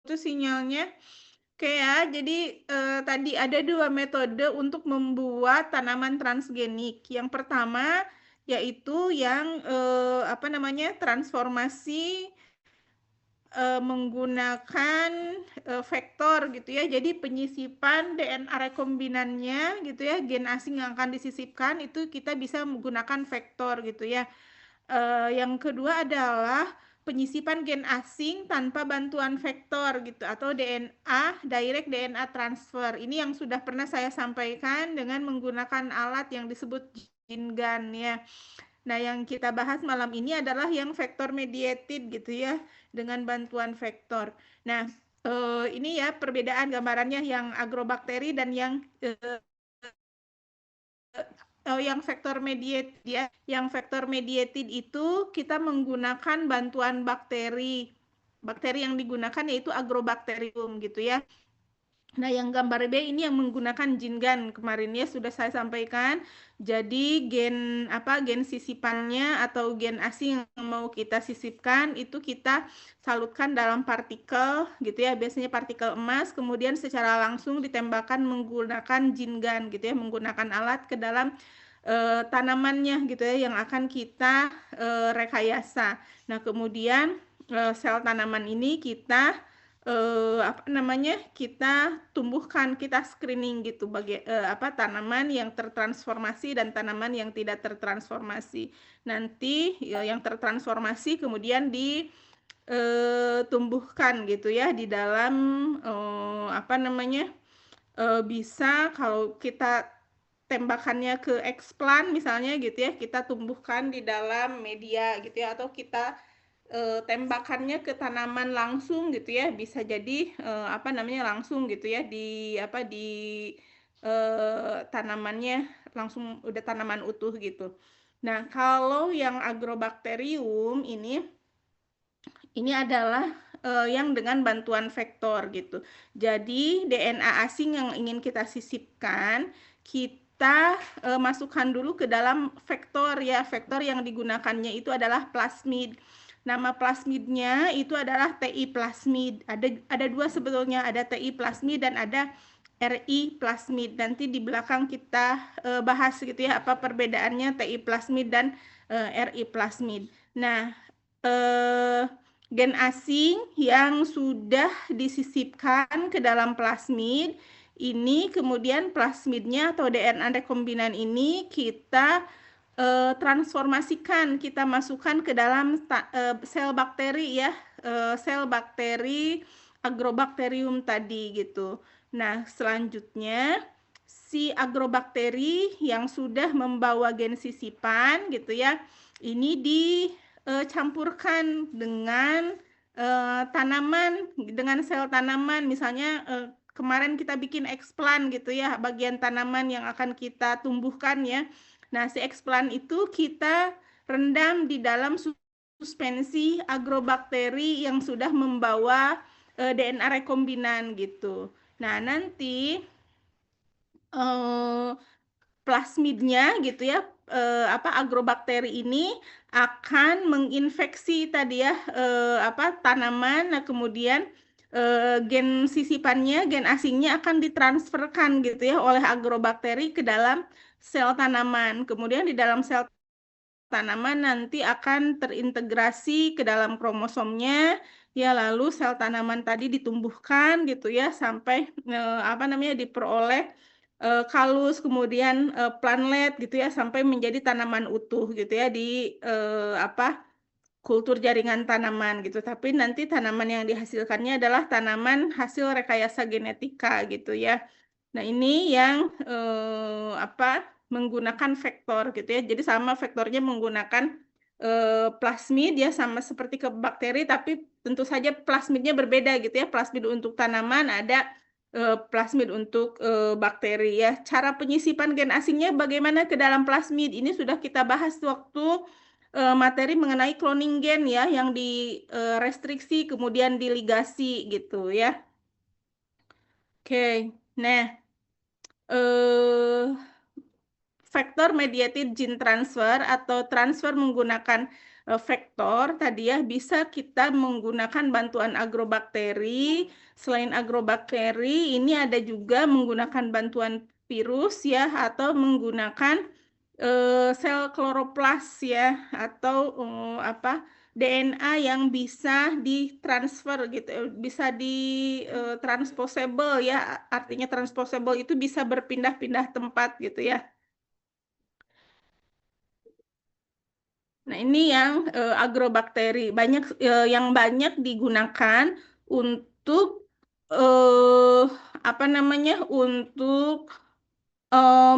putus sinyalnya. Oke ya, jadi tadi ada dua metode untuk membuat tanaman transgenik. Yang pertama yaitu yang apa namanya transformasi menggunakan vektor gitu ya. Jadi penyisipan DNA rekombinannya gitu ya, gen asing yang akan disisipkan itu kita bisa menggunakan vektor gitu ya. Yang kedua adalah penyisipan gen asing tanpa bantuan vektor gitu atau DNA direct DNA transfer. Ini yang sudah pernah saya sampaikan dengan menggunakan alat yang disebut gene gun ya. Nah, yang kita bahas malam ini adalah yang vektor mediated gitu ya, dengan bantuan vektor. Nah, ini ya perbedaan gambarannya yang agrobakteri dan yang yang vektor mediated ya. Yang vektor mediated itu kita menggunakan bantuan bakteri. Bakteri yang digunakan yaitu agrobacterium gitu ya. Nah, yang gambar B ini yang menggunakan gene gun kemarin ya sudah saya sampaikan. Jadi gen sisipannya atau gen asing yang mau kita sisipkan itu kita salutkan dalam partikel gitu ya, biasanya partikel emas, kemudian secara langsung ditembakkan menggunakan gene gun gitu ya, menggunakan alat ke dalam tanamannya gitu ya yang akan kita rekayasa. Nah, kemudian sel tanaman ini kita apa namanya kita tumbuhkan, kita screening gitu bagi tanaman yang tertransformasi dan tanaman yang tidak tertransformasi. Nanti yang tertransformasi kemudian ditumbuhkan gitu ya di dalam apa namanya bisa kalau kita tembakannya ke explant misalnya gitu ya, kita tumbuhkan di dalam media gitu ya, atau kita tembakannya ke tanaman langsung gitu ya, bisa jadi apa namanya langsung gitu ya di apa di tanamannya langsung udah tanaman utuh gitu. Nah, kalau yang agrobakterium ini adalah yang dengan bantuan vektor gitu. Jadi DNA asing yang ingin kita sisipkan, kita masukkan dulu ke dalam vektor ya. Vektor yang digunakannya itu adalah plasmid. Nama plasmidnya itu adalah TI plasmid. Ada dua sebetulnya, ada TI plasmid dan ada RI plasmid. Nanti di belakang kita bahas gitu ya apa perbedaannya TI plasmid dan RI plasmid. Nah, gen asing yang sudah disisipkan ke dalam plasmid ini, kemudian plasmidnya atau DNA rekombinan ini kita transformasikan, kita masukkan ke dalam sel bakteri ya, sel bakteri agrobakterium tadi gitu. Nah, selanjutnya si agrobakteri yang sudah membawa gen sisipan gitu ya, ini dicampurkan dengan tanaman, dengan sel tanaman, misalnya kemarin kita bikin explant gitu ya, bagian tanaman yang akan kita tumbuhkan ya. Nah, si explant itu kita rendam di dalam suspensi agrobakteri yang sudah membawa DNA rekombinan gitu. Nah, nanti plasmidnya gitu ya, agrobakteri ini akan menginfeksi tadi ya tanaman. Nah, kemudian gen sisipannya, gen asingnya akan ditransferkan gitu ya oleh agrobakteri ke dalam sel tanaman. Kemudian di dalam sel tanaman nanti akan terintegrasi ke dalam kromosomnya ya, lalu sel tanaman tadi ditumbuhkan gitu ya sampai diperoleh kalus, kemudian planlet gitu ya sampai menjadi tanaman utuh gitu ya di kultur jaringan tanaman gitu. Tapi nanti tanaman yang dihasilkannya adalah tanaman hasil rekayasa genetika gitu ya. Nah, ini yang menggunakan vektor gitu ya. Jadi sama vektornya menggunakan plasmid ya, sama seperti ke bakteri, tapi tentu saja plasmidnya berbeda gitu ya. Plasmid untuk tanaman ada, plasmid untuk bakteri ya. Cara penyisipan gen asingnya bagaimana ke dalam plasmid ini sudah kita bahas waktu materi mengenai cloning gen ya, yang restriksi kemudian diligasi gitu ya. Oke, nah vektor mediated gene transfer atau transfer menggunakan vektor tadi ya, bisa kita menggunakan bantuan agrobakteri. Selain agrobakteri, ini ada juga menggunakan bantuan virus ya, atau menggunakan sel kloroplas ya, atau apa DNA yang bisa ditransfer gitu, bisa transposable ya, artinya transposable itu bisa berpindah-pindah tempat gitu ya. Nah, ini yang agrobakteri yang banyak digunakan untuk apa namanya? Untuk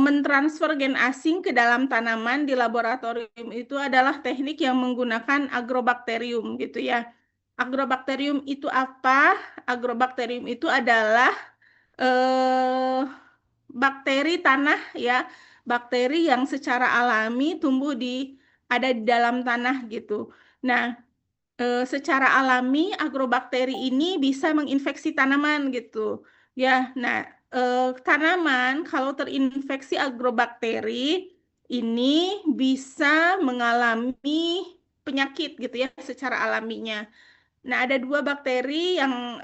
mentransfer gen asing ke dalam tanaman di laboratorium itu adalah teknik yang menggunakan agrobakterium gitu ya. Agrobakterium itu apa? Agrobakterium itu adalah eh, bakteri tanah ya, bakteri yang secara alami tumbuh ada di dalam tanah gitu. Nah, secara alami agrobakteri ini bisa menginfeksi tanaman gitu. Ya, nah tanaman kalau terinfeksi agrobakteri ini bisa mengalami penyakit gitu ya secara alaminya. Nah, ada dua bakteri yang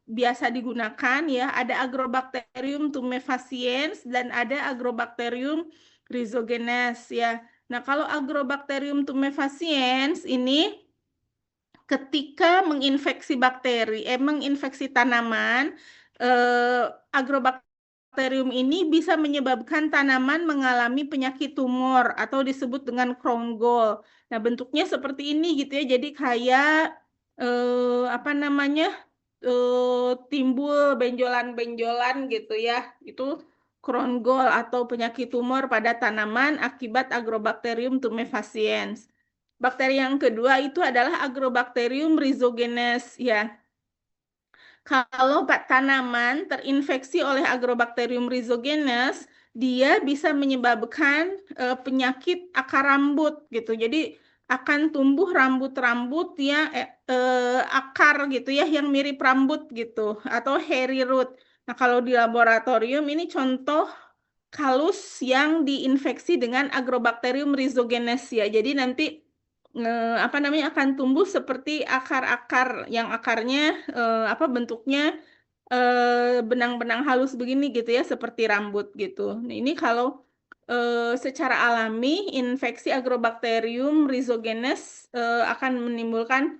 biasa digunakan ya, ada Agrobacterium tumefaciens dan ada Agrobacterium rhizogenes ya. Nah, kalau Agrobacterium tumefaciens ini ketika menginfeksi tanaman, agrobakterium ini bisa menyebabkan tanaman mengalami penyakit tumor atau disebut dengan crown gall. Nah, bentuknya seperti ini gitu ya. Jadi kayak apa namanya? Timbul benjolan-benjolan gitu ya. Itu crown gall atau penyakit tumor pada tanaman akibat Agrobacterium tumefaciens. Bakteri yang kedua itu adalah Agrobacterium rhizogenes ya. Kalau tanaman terinfeksi oleh Agrobacterium rhizogenes, dia bisa menyebabkan penyakit akar rambut gitu. Jadi akan tumbuh rambut-rambut ya akar gitu ya yang mirip rambut gitu atau hairy root. Nah, kalau di laboratorium ini contoh kalus yang diinfeksi dengan Agrobacterium rhizogenes ya. Jadi nanti apa namanya akan tumbuh seperti akar-akar yang akarnya apa bentuknya benang-benang halus begini gitu ya seperti rambut gitu. Nah, ini kalau secara alami infeksi Agrobacterium rhizogenes akan menimbulkan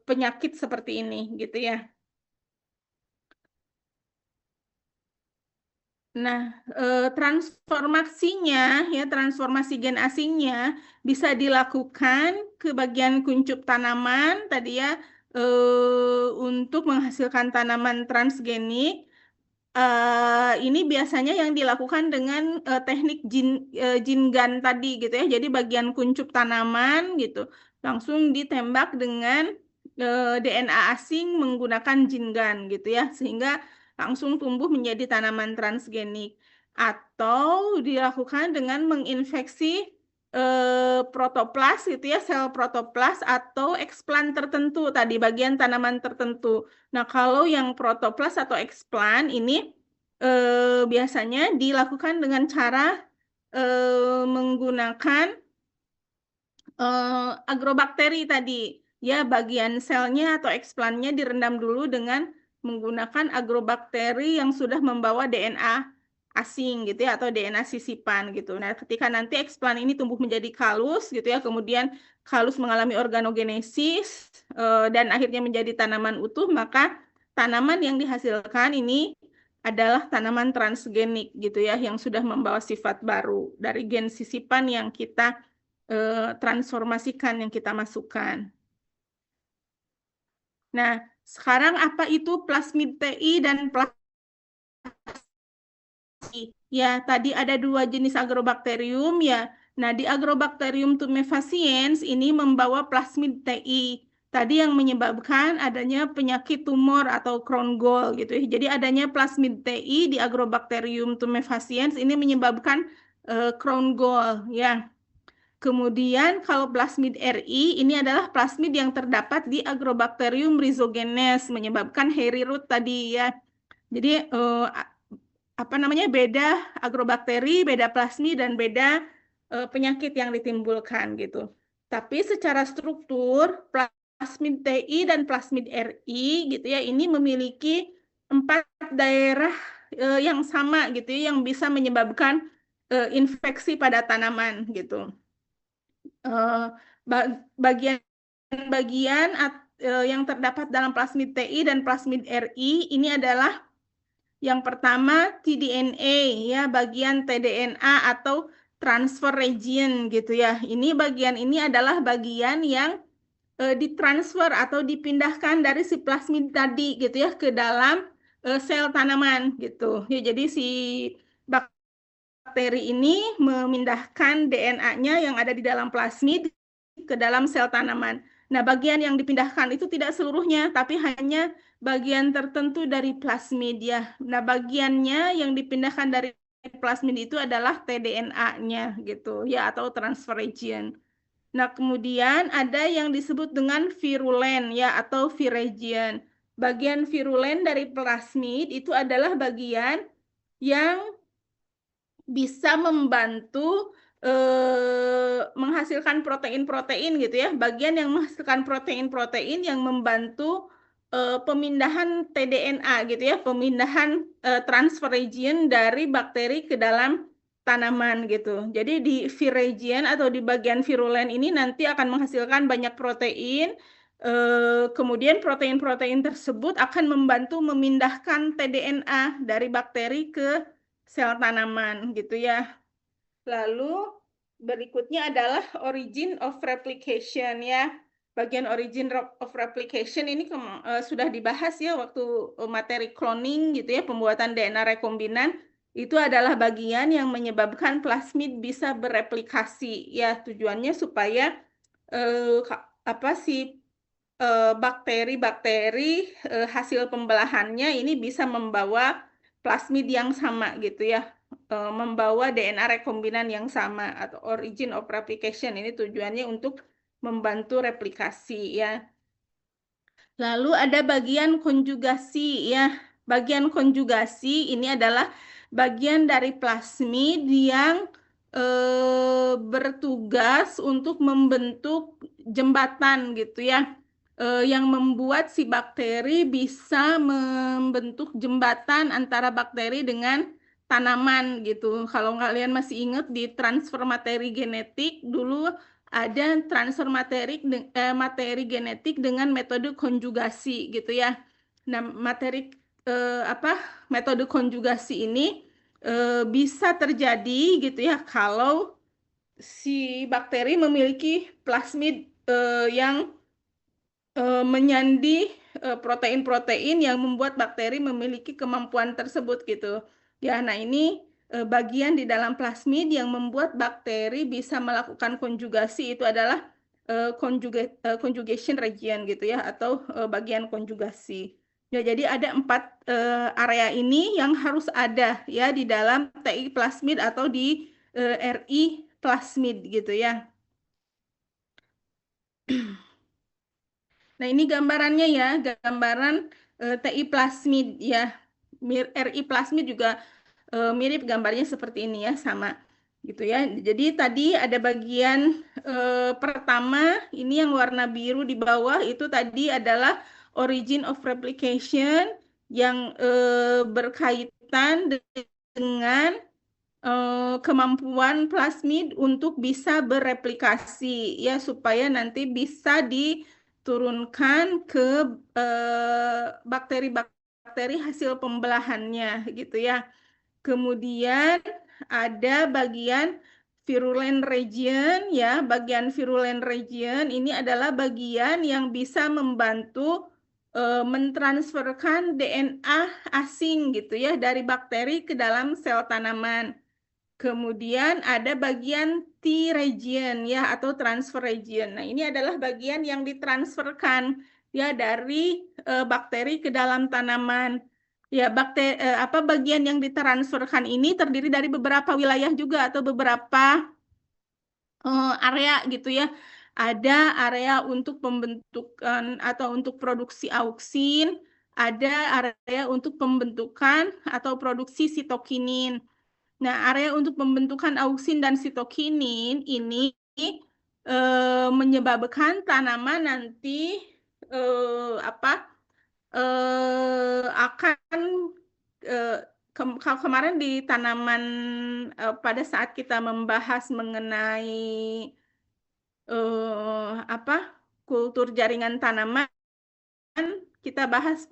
penyakit seperti ini gitu ya. Nah, transformasi gen asingnya bisa dilakukan ke bagian kuncup tanaman tadi ya, untuk menghasilkan tanaman transgenik. Ini biasanya yang dilakukan dengan teknik jingan tadi gitu ya. Jadi bagian kuncup tanaman gitu langsung ditembak dengan DNA asing menggunakan jingan gitu ya, sehingga langsung tumbuh menjadi tanaman transgenik. Atau dilakukan dengan menginfeksi protoplas gitu ya, sel protoplas atau eksplan tertentu tadi bagian tanaman tertentu. Nah, kalau yang protoplas atau eksplan ini biasanya dilakukan dengan cara menggunakan agrobakteri tadi. Ya, bagian selnya atau eksplannya direndam dulu dengan menggunakan agrobakteri yang sudah membawa DNA asing gitu ya atau DNA sisipan gitu. Nah, ketika nanti eksplan ini tumbuh menjadi kalus gitu ya, kemudian kalus mengalami organogenesis dan akhirnya menjadi tanaman utuh, maka tanaman yang dihasilkan ini adalah tanaman transgenik gitu ya yang sudah membawa sifat baru dari gen sisipan yang kita transformasikan, yang kita masukkan. Nah, sekarang apa itu plasmid TI dan plasmid? Ya, tadi ada dua jenis agrobakterium ya. Nah, di Agrobacterium tumefaciens ini membawa plasmid TI. Tadi yang menyebabkan adanya penyakit tumor atau crown gall gitu ya. Jadi adanya plasmid TI di Agrobacterium tumefaciens ini menyebabkan crown gall ya. Kemudian kalau plasmid RI ini adalah plasmid yang terdapat di Agrobacterium rhizogenes menyebabkan hairy root tadi ya. Jadi apa namanya beda agrobakteri, beda plasmid dan beda penyakit yang ditimbulkan gitu. Tapi secara struktur plasmid TI dan plasmid RI gitu ya, ini memiliki 4 daerah yang sama gitu ya, yang bisa menyebabkan infeksi pada tanaman gitu. Bagian-bagian yang terdapat dalam plasmid TI dan plasmid RI ini adalah yang pertama tDNA ya, bagian tDNA atau transfer region gitu ya. Ini bagian ini adalah bagian yang ditransfer atau dipindahkan dari si plasmid tadi gitu ya ke dalam sel tanaman gitu. Ya, jadi si bakteri ini memindahkan DNA-nya yang ada di dalam plasmid ke dalam sel tanaman. Nah, bagian yang dipindahkan itu tidak seluruhnya, tapi hanya bagian tertentu dari plasmid ya. Nah, bagiannya yang dipindahkan dari plasmid itu adalah tDNA-nya gitu ya, atau transfer region. Nah, kemudian ada yang disebut dengan virulen ya, atau viregion. Bagian virulen dari plasmid itu adalah bagian yang bisa membantu menghasilkan protein-protein gitu ya, bagian yang menghasilkan protein-protein yang membantu pemindahan tDNA gitu ya, pemindahan transfer region dari bakteri ke dalam tanaman gitu. Jadi di viregion atau di bagian virulen ini nanti akan menghasilkan banyak protein, kemudian protein-protein tersebut akan membantu memindahkan tDNA dari bakteri ke sel tanaman gitu ya. Lalu berikutnya adalah origin of replication ya. Bagian origin of replication ini sudah dibahas ya waktu materi cloning gitu ya, pembuatan DNA rekombinan. Itu adalah bagian yang menyebabkan plasmid bisa bereplikasi ya. Tujuannya supaya bakteri-bakteri hasil pembelahannya ini bisa membawa plasmid yang sama gitu ya, membawa DNA rekombinan yang sama atau origin of replication. Ini tujuannya untuk membantu replikasi ya. Lalu ada bagian konjugasi ya. Bagian konjugasi ini adalah bagian dari plasmid yang bertugas untuk membentuk jembatan gitu ya, yang membuat si bakteri bisa membentuk jembatan antara bakteri dengan tanaman gitu. Kalau kalian masih ingat di transfer materi genetik dulu ada transfer materi genetik dengan metode konjugasi gitu ya. Nah, metode konjugasi ini bisa terjadi gitu ya kalau si bakteri memiliki plasmid yang menyandi protein-protein yang membuat bakteri memiliki kemampuan tersebut gitu. Ya, nah ini bagian di dalam plasmid yang membuat bakteri bisa melakukan konjugasi itu adalah conjugation region gitu ya, atau bagian konjugasi. Ya, jadi ada 4 area ini yang harus ada ya di dalam TI plasmid atau di RI plasmid gitu ya. Nah, ini gambarannya ya, gambaran TI plasmid ya. RI plasmid juga mirip gambarnya seperti ini ya, sama gitu ya. Jadi tadi ada bagian pertama, ini yang warna biru di bawah itu tadi adalah origin of replication yang berkaitan dengan kemampuan plasmid untuk bisa bereplikasi ya, supaya nanti bisa diturunkan ke bakteri-bakteri hasil pembelahannya gitu ya. Kemudian ada bagian virulent region ya. Bagian virulent region ini adalah bagian yang bisa membantu mentransferkan DNA asing gitu ya dari bakteri ke dalam sel tanaman. Kemudian ada bagian T region ya, atau transfer region. Nah, ini adalah bagian yang ditransferkan ya dari bakteri ke dalam tanaman. Ya, bagian yang ditransferkan ini terdiri dari beberapa wilayah juga atau beberapa area gitu ya. Ada area untuk pembentukan atau untuk produksi auksin, ada area untuk pembentukan atau produksi sitokinin. Nah, area untuk pembentukan auksin dan sitokinin ini menyebabkan tanaman nanti apa akan kemarin di tanaman pada saat kita membahas mengenai apa kultur jaringan tanaman, kita bahas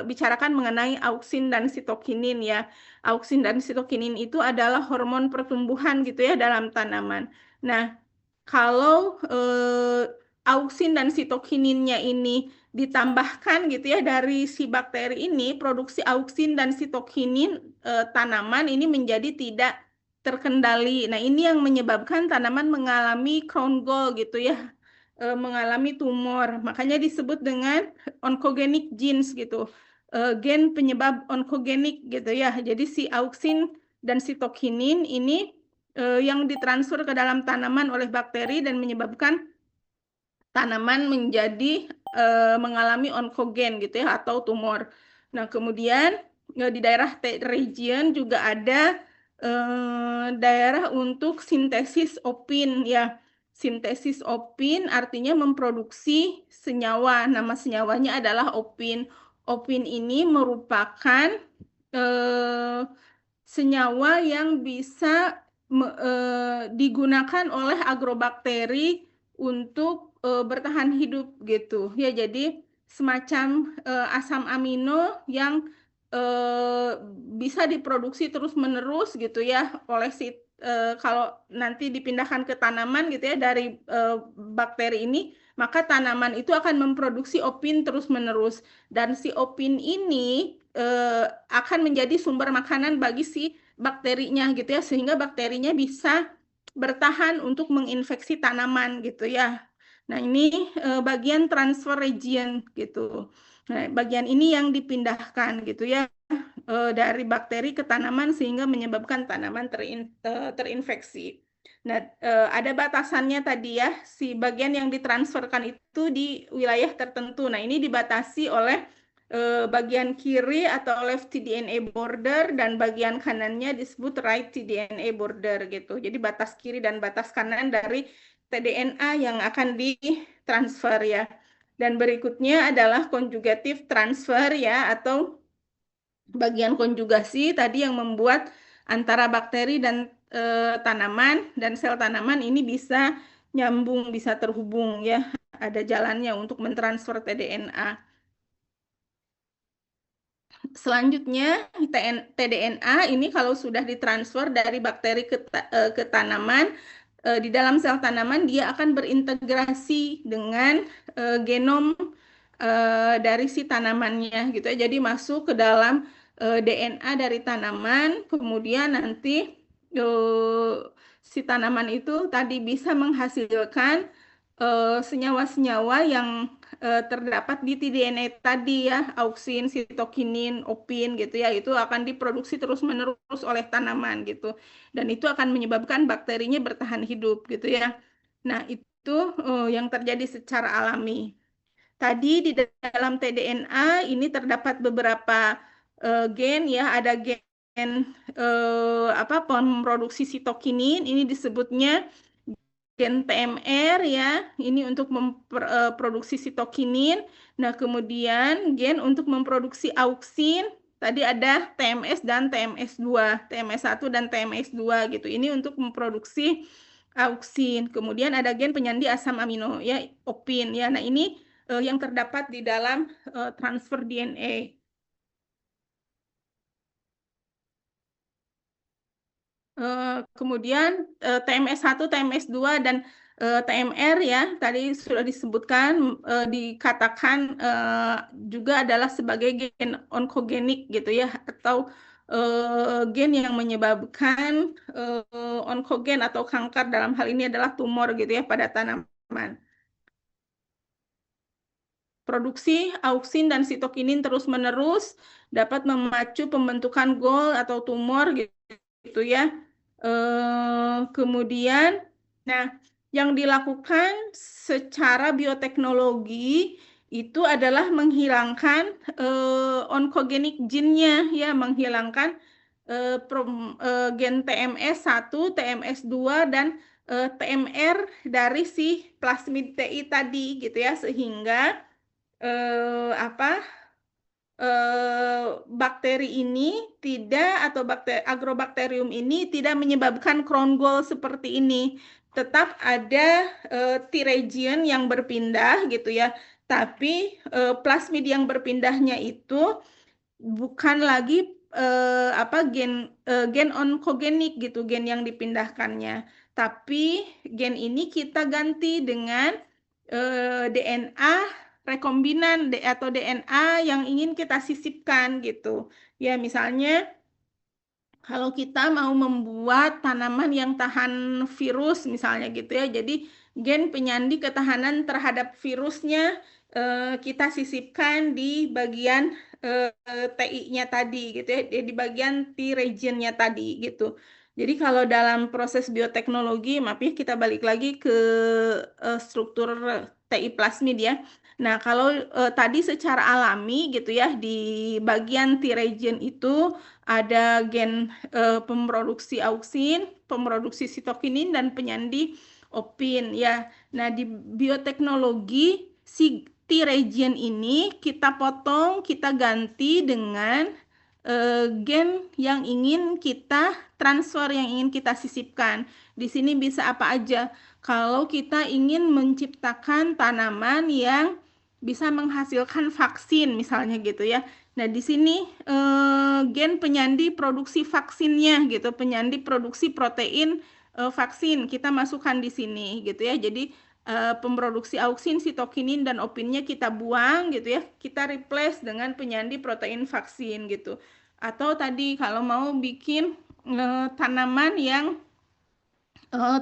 bicarakan mengenai auksin dan sitokinin ya. Auksin dan sitokinin itu adalah hormon pertumbuhan gitu ya dalam tanaman. Nah, kalau auksin dan sitokininnya ini ditambahkan gitu ya dari si bakteri ini, produksi auksin dan sitokinin tanaman ini menjadi tidak terkendali. Nah, ini yang menyebabkan tanaman mengalami crown gall gitu ya, mengalami tumor. Makanya disebut dengan oncogenic genes gitu. Gen penyebab onkogenik gitu ya. Jadi si auksin dan sitokinin ini yang ditransfer ke dalam tanaman oleh bakteri dan menyebabkan tanaman menjadi mengalami onkogen gitu ya atau tumor. Nah, kemudian di daerah T region juga ada daerah untuk sintesis opin ya. Sintesis opin artinya memproduksi senyawa. Nama senyawanya adalah opin. Opin ini merupakan senyawa yang bisa digunakan oleh agrobakteri untuk bertahan hidup gitu. Ya, jadi semacam asam amino yang bisa diproduksi terus-menerus gitu ya oleh si kalau nanti dipindahkan ke tanaman gitu ya dari bakteri ini, maka tanaman itu akan memproduksi opin terus-menerus dan si opin ini akan menjadi sumber makanan bagi si bakterinya gitu ya, sehingga bakterinya bisa bertahan untuk menginfeksi tanaman gitu ya. Nah, ini bagian transfer region gitu. Nah, bagian ini yang dipindahkan gitu ya dari bakteri ke tanaman sehingga menyebabkan tanaman terinfeksi. Nah, ada batasannya tadi ya, si bagian yang ditransferkan itu di wilayah tertentu. Nah, ini dibatasi oleh bagian kiri atau left tDNA border dan bagian kanannya disebut right tDNA border gitu. Jadi batas kiri dan batas kanan dari tDNA yang akan ditransfer ya. Dan berikutnya adalah conjugative transfer ya atau bagian konjugasi tadi yang membuat antara bakteri dan tanaman dan sel tanaman ini bisa nyambung, bisa terhubung ya. Ada jalannya untuk mentransfer tDNA. Selanjutnya, tDNA ini kalau sudah ditransfer dari bakteri ke tanaman, di dalam sel tanaman dia akan berintegrasi dengan genom dari si tanamannya gitu ya. Jadi masuk ke dalam DNA dari tanaman, kemudian nanti si tanaman itu tadi bisa menghasilkan senyawa-senyawa yang terdapat di tDNA tadi ya, auksin, sitokinin, opin gitu ya, itu akan diproduksi terus-menerus oleh tanaman gitu. Dan itu akan menyebabkan bakterinya bertahan hidup gitu ya. Nah, itu yang terjadi secara alami. Tadi di dalam tDNA ini terdapat beberapa gen ya, ada gen apa memproduksi sitokinin, ini disebutnya gen TMR ya, ini untuk memproduksi sitokinin. Nah, kemudian gen untuk memproduksi auksin, tadi ada TMS dan TMS2, TMS1 dan TMS2 gitu. Ini untuk memproduksi auksin. Kemudian ada gen penyandi asam amino ya, opin ya. Nah, ini yang terdapat di dalam transfer DNA. Kemudian TMS1, TMS2 dan TMR ya tadi sudah disebutkan dikatakan juga adalah sebagai gen onkogenik gitu ya atau gen yang menyebabkan onkogen atau kanker, dalam hal ini adalah tumor gitu ya pada tanaman. Produksi auksin dan sitokinin terus-menerus dapat memacu pembentukan gol atau tumor gitu ya. Kemudian, nah, yang dilakukan secara bioteknologi itu adalah menghilangkan oncogenic gene-nya ya, menghilangkan gen TMS1, TMS2 dan TMR dari si plasmid TI tadi gitu ya, sehingga apa bakteri ini tidak, atau agrobakterium ini tidak menyebabkan crown gall seperti ini. Tetap ada T region yang berpindah gitu ya. Tapi plasmid yang berpindahnya itu bukan lagi gen onkogenik gitu, gen yang dipindahkannya. Tapi gen ini kita ganti dengan DNA rekombinan atau DNA yang ingin kita sisipkan gitu. Ya, misalnya kalau kita mau membuat tanaman yang tahan virus misalnya gitu ya. Jadi gen penyandi ketahanan terhadap virusnya kita sisipkan di bagian TI-nya tadi gitu ya, di bagian T region-nya tadi gitu. Jadi kalau dalam proses bioteknologi, maaf ya, kita balik lagi ke struktur TI plasmid ya. Nah, kalau tadi secara alami gitu ya, di bagian T region itu ada gen pemroduksi auksin, pemroduksi sitokinin, dan penyandi opin ya. Nah, di bioteknologi si T region ini kita potong, kita ganti dengan gen yang ingin kita transfer, yang ingin kita sisipkan. Di sini bisa apa aja. Kalau kita ingin menciptakan tanaman yang bisa menghasilkan vaksin misalnya gitu ya. Nah, di sini gen penyandi produksi vaksinnya gitu, penyandi produksi protein vaksin kita masukkan di sini gitu ya. Jadi pemroduksi auksin, sitokinin, dan opinnya kita buang gitu ya. Kita replace dengan penyandi protein vaksin gitu. Atau tadi kalau mau bikin tanaman yang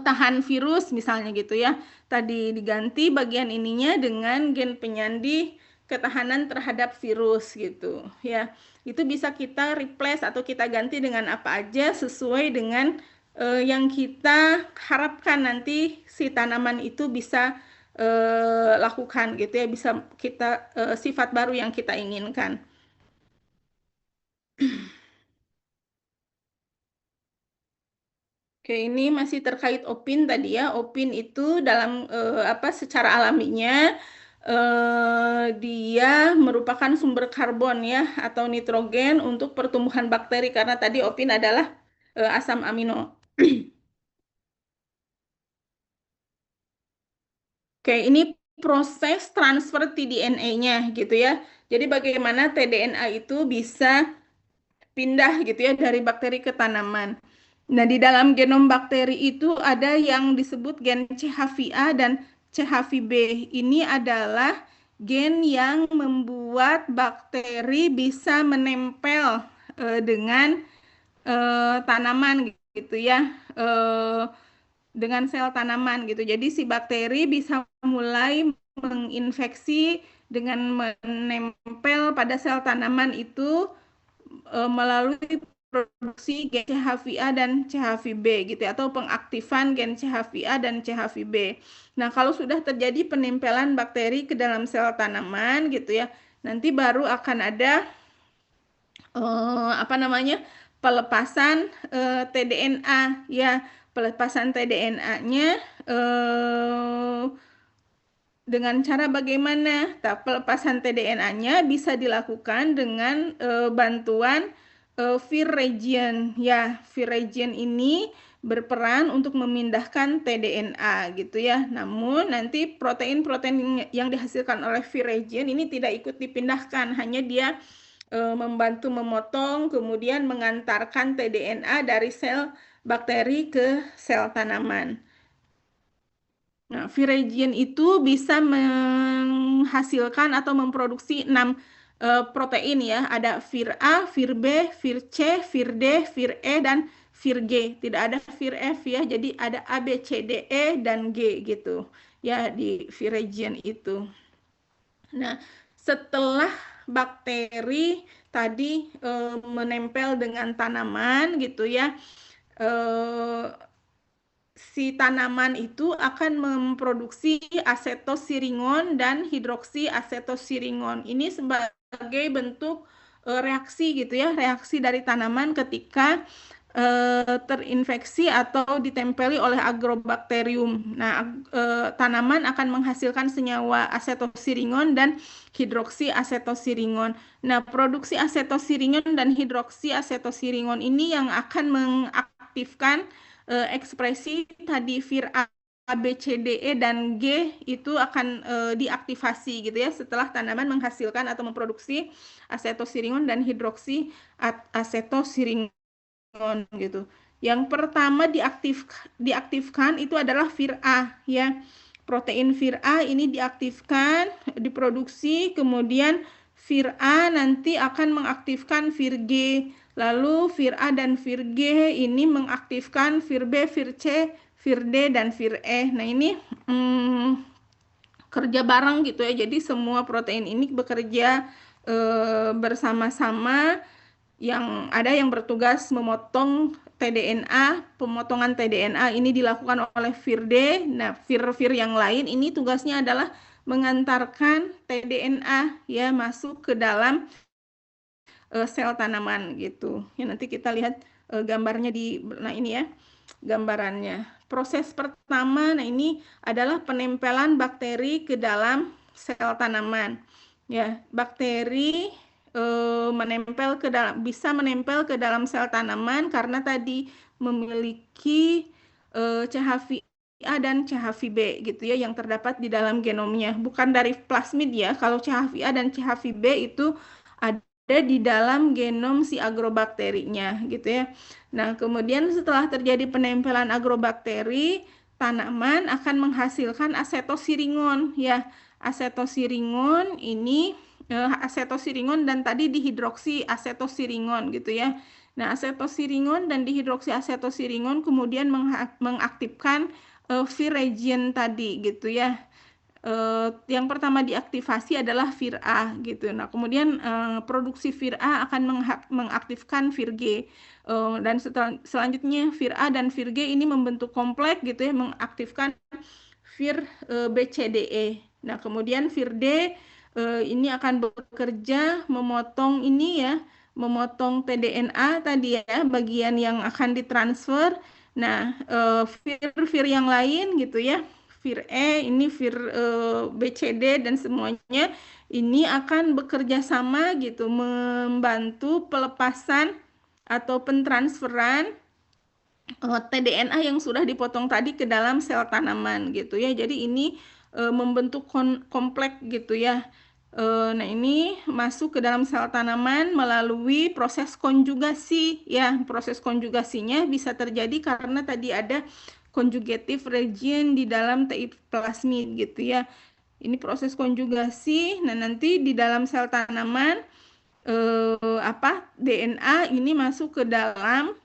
tahan virus misalnya gitu ya. Tadi diganti bagian ininya dengan gen penyandi ketahanan terhadap virus gitu ya. Itu bisa kita replace atau kita ganti dengan apa aja sesuai dengan yang kita harapkan nanti si tanaman itu bisa lakukan gitu ya, bisa kita sifat baru yang kita inginkan. Oke, ini masih terkait opin tadi ya. Opin itu dalam secara alaminya dia merupakan sumber karbon ya atau nitrogen untuk pertumbuhan bakteri, karena tadi opin adalah asam amino. Oke, ini proses transfer tDNA-nya gitu ya. Jadi bagaimana tDNA itu bisa pindah gitu ya dari bakteri ke tanaman. Nah, di dalam genom bakteri itu ada yang disebut gen CHVA dan CHVB. Ini adalah gen yang membuat bakteri bisa menempel dengan tanaman gitu ya. Dengan sel tanaman gitu. Jadi si bakteri bisa mulai menginfeksi dengan menempel pada sel tanaman itu melalui produksi gen CHVA dan CHVB gitu ya, atau pengaktifan gen CHVA dan CHVB. Nah, kalau sudah terjadi penempelan bakteri ke dalam sel tanaman gitu ya, nanti baru akan ada pelepasan tDNA ya. Pelepasan tDNA-nya dengan cara bagaimana? Pelepasan tDNA-nya bisa dilakukan dengan bantuan Vir region. Ya, Vir region ini berperan untuk memindahkan tDNA gitu ya. Namun nanti protein-protein yang dihasilkan oleh Vir region ini tidak ikut dipindahkan, hanya dia membantu memotong kemudian mengantarkan tDNA dari sel bakteri ke sel tanaman. Nah, Viridian itu bisa menghasilkan atau memproduksi 6 protein ya. Ada Vir A, Vir B, Vir C, Vir D, Vir E, dan Vir G. Tidak ada Vir F ya. Jadi ada A, B, C, D, E, dan G gitu. Ya, di Viridian itu. Nah, setelah bakteri tadi menempel dengan tanaman gitu ya, si tanaman itu akan memproduksi asetosiringon dan hidroksiasetosiringon. Ini sebagai bentuk reaksi gitu ya, reaksi dari tanaman ketika terinfeksi atau ditempeli oleh agrobakterium. Nah, tanaman akan menghasilkan senyawa asetosiringon dan hidroksiasetosiringon. Nah, produksi asetosiringon dan hidroksiasetosiringon ini yang akan mengaktifkan ekspresi tadi vir A, B, C, D, E, dan G itu akan diaktifasi gitu ya setelah tanaman menghasilkan atau memproduksi asetosiringon dan hidroksiasetosiringon gitu. Yang pertama diaktifkan itu adalah vir A ya. Protein vir A ini diaktifkan, diproduksi, kemudian vir A nanti akan mengaktifkan vir G. Lalu vir A dan vir G ini mengaktifkan vir B, vir C, vir D, dan vir E. Nah ini kerja bareng gitu ya. Jadi semua protein ini bekerja bersama-sama. Yang ada yang bertugas memotong tDNA, pemotongan tDNA ini dilakukan oleh vir D. Nah, vir-vir yang lain ini tugasnya adalah mengantarkan tDNA ya masuk ke dalam sel tanaman gitu. Ya nanti kita lihat gambarnya nah ini ya gambarannya. Proses pertama, nah ini adalah penempelan bakteri ke dalam sel tanaman. Ya, bakteri bisa menempel ke dalam sel tanaman karena tadi memiliki CHV A dan CHV B gitu ya yang terdapat di dalam genomnya, bukan dari plasmid ya. Kalau CHV A dan CHV B itu ada di dalam genom si agrobakterinya gitu ya. Nah, kemudian setelah terjadi penempelan agrobakteri, tanaman akan menghasilkan asetosiringon ya. Asetosiringon ini asetosiringon dan tadi dihidroksi asetosiringon gitu ya. Nah, asetosiringon dan dihidroksi asetosiringon kemudian mengaktifkan vir region tadi gitu ya. Yang pertama diaktifasi adalah vir A gitu. Nah, kemudian produksi vir A akan mengaktifkan vir G. Dan selanjutnya vir A dan vir G ini membentuk kompleks gitu ya, mengaktifkan vir B, C, D, E. Nah, kemudian vir D ini akan bekerja memotong ini ya, memotong tDNA tadi ya, bagian yang akan ditransfer. Nah, vir-vir yang lain gitu ya, vir E, ini vir B, C, D, dan semuanya ini akan bekerja sama gitu, membantu pelepasan atau pentransferan tDNA yang sudah dipotong tadi ke dalam sel tanaman gitu ya. Jadi ini membentuk kompleks gitu ya. Nah ini masuk ke dalam sel tanaman melalui proses konjugasi ya. Proses konjugasinya bisa terjadi karena tadi ada conjugative region di dalam TI plasmid gitu ya. Ini proses konjugasi. Nah nanti di dalam sel tanaman DNA ini masuk ke dalam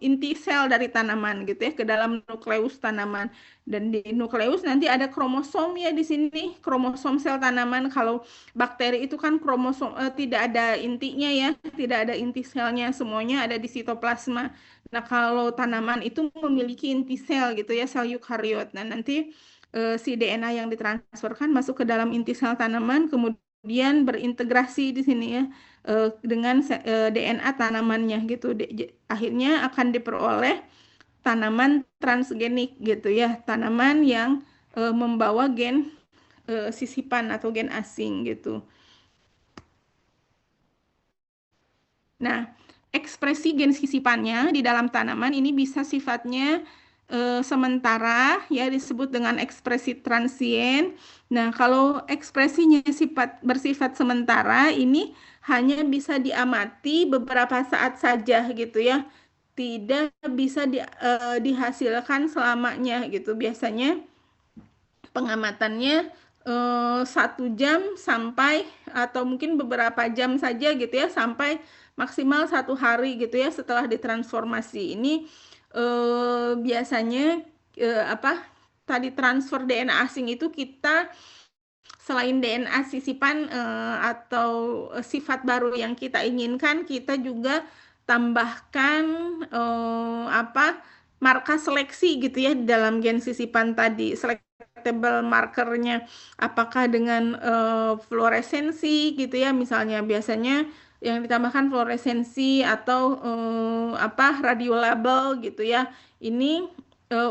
inti sel dari tanaman gitu ya, ke dalam nukleus tanaman. Dan di nukleus nanti ada kromosom ya di sini, kromosom sel tanaman. Kalau bakteri itu kan kromosom tidak ada intinya ya, tidak ada inti selnya, semuanya ada di sitoplasma. Nah, kalau tanaman itu memiliki inti sel gitu ya, sel eukariot. Nah, nanti si DNA yang ditransferkan masuk ke dalam inti sel tanaman, kemudian berintegrasi di sini ya dengan DNA tanamannya gitu. Akhirnya akan diperoleh tanaman transgenik gitu ya, tanaman yang membawa gen sisipan atau gen asing gitu. Nah, ekspresi gen sisipannya di dalam tanaman ini bisa sifatnya sementara ya, disebut dengan ekspresi transien. Nah, kalau ekspresinya bersifat sementara ini hanya bisa diamati beberapa saat saja gitu ya. Tidak bisa dihasilkan selamanya gitu. Biasanya pengamatannya 1 jam sampai atau mungkin beberapa jam saja gitu ya, sampai maksimal 1 hari gitu ya setelah ditransformasi. Ini biasanya tadi transfer DNA asing itu kita selain DNA sisipan atau sifat baru yang kita inginkan, kita juga tambahkan marka seleksi gitu ya di dalam gen sisipan tadi. detectable markernya apakah dengan fluoresensi gitu ya, misalnya biasanya yang ditambahkan fluoresensi atau radiolabel gitu ya. Ini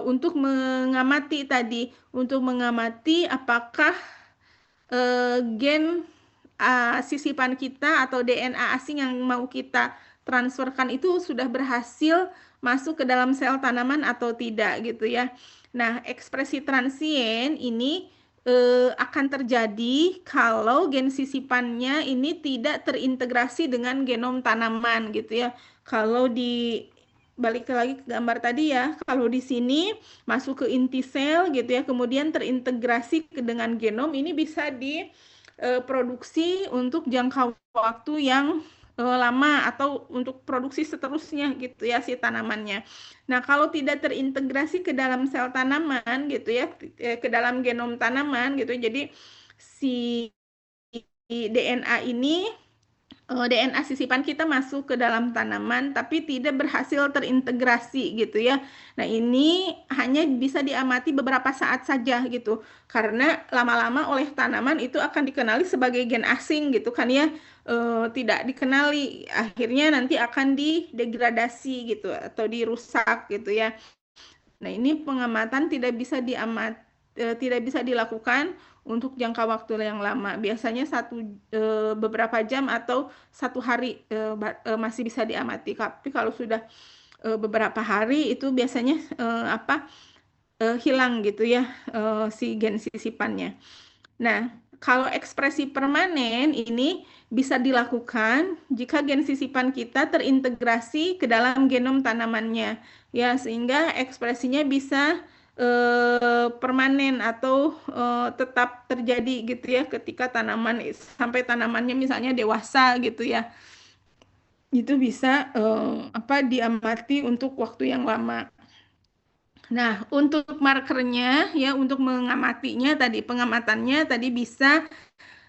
untuk mengamati tadi, untuk mengamati apakah gen sisipan kita atau DNA asing yang mau kita transferkan itu sudah berhasil masuk ke dalam sel tanaman atau tidak gitu ya. Nah, ekspresi transien ini akan terjadi kalau gen sisipannya ini tidak terintegrasi dengan genom tanaman gitu ya. Kalau di balik lagi ke gambar tadi ya, kalau di sini masuk ke inti sel gitu ya, kemudian terintegrasi dengan genom, ini bisa diproduksi untuk jangka waktu yang lama atau untuk produksi seterusnya gitu ya si tanamannya. Nah, kalau tidak terintegrasi ke dalam sel tanaman gitu ya, ke dalam genom tanaman gitu, jadi si DNA ini DNA sisipan kita masuk ke dalam tanaman tapi tidak berhasil terintegrasi gitu ya. Nah, ini hanya bisa diamati beberapa saat saja gitu. Karena lama-lama oleh tanaman itu akan dikenali sebagai gen asing gitu kan ya. Tidak dikenali, akhirnya nanti akan didegradasi gitu atau dirusak gitu ya. Nah, ini pengamatan tidak bisa dilakukan untuk jangka waktu yang lama. Biasanya beberapa jam atau 1 hari masih bisa diamati. Tapi kalau sudah beberapa hari itu biasanya hilang gitu ya si gen sisipannya. Nah, kalau ekspresi permanen ini bisa dilakukan jika gen sisipan kita terintegrasi ke dalam genom tanamannya, ya sehingga ekspresinya bisa permanen atau tetap terjadi gitu ya ketika sampai tanamannya misalnya dewasa gitu ya. Itu bisa diamati untuk waktu yang lama. Nah, untuk markernya ya, untuk mengamatinya tadi, pengamatannya tadi bisa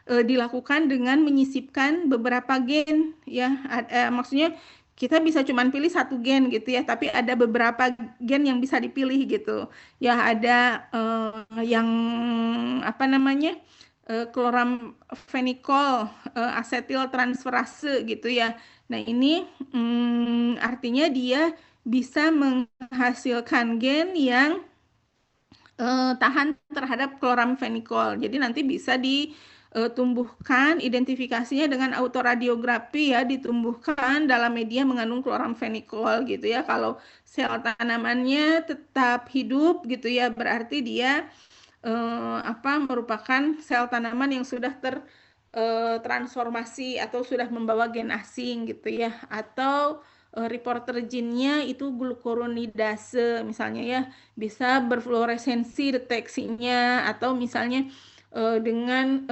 dilakukan dengan menyisipkan beberapa gen ya. Maksudnya kita bisa cuman pilih satu gen gitu ya, tapi ada beberapa gen yang bisa dipilih gitu. Ya ada yang apa namanya? Kloramfenikol, asetil transferase gitu ya. Nah, ini artinya dia bisa menghasilkan gen yang tahan terhadap kloramfenikol. Jadi nanti bisa ditumbuhkan identifikasinya dengan autoradiografi ya, ditumbuhkan dalam media mengandung kloramfenikol gitu ya. Kalau sel tanamannya tetap hidup gitu ya, berarti dia merupakan sel tanaman yang sudah transformasi atau sudah membawa gen asing gitu ya, atau reporter gennya itu glucuronidase misalnya ya, bisa berfluoresensi deteksinya, atau misalnya dengan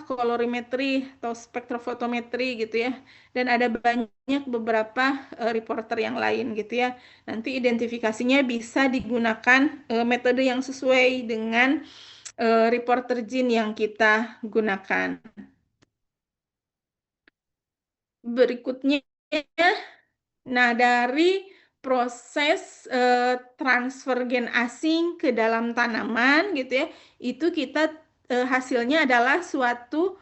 kolorimetri atau spektrofotometri gitu ya, dan ada banyak beberapa reporter yang lain gitu ya. Nanti identifikasinya bisa digunakan metode yang sesuai dengan reporter gene yang kita gunakan. Berikutnya, nah dari proses transfer gen asing ke dalam tanaman gitu ya, itu kita hasilnya adalah suatu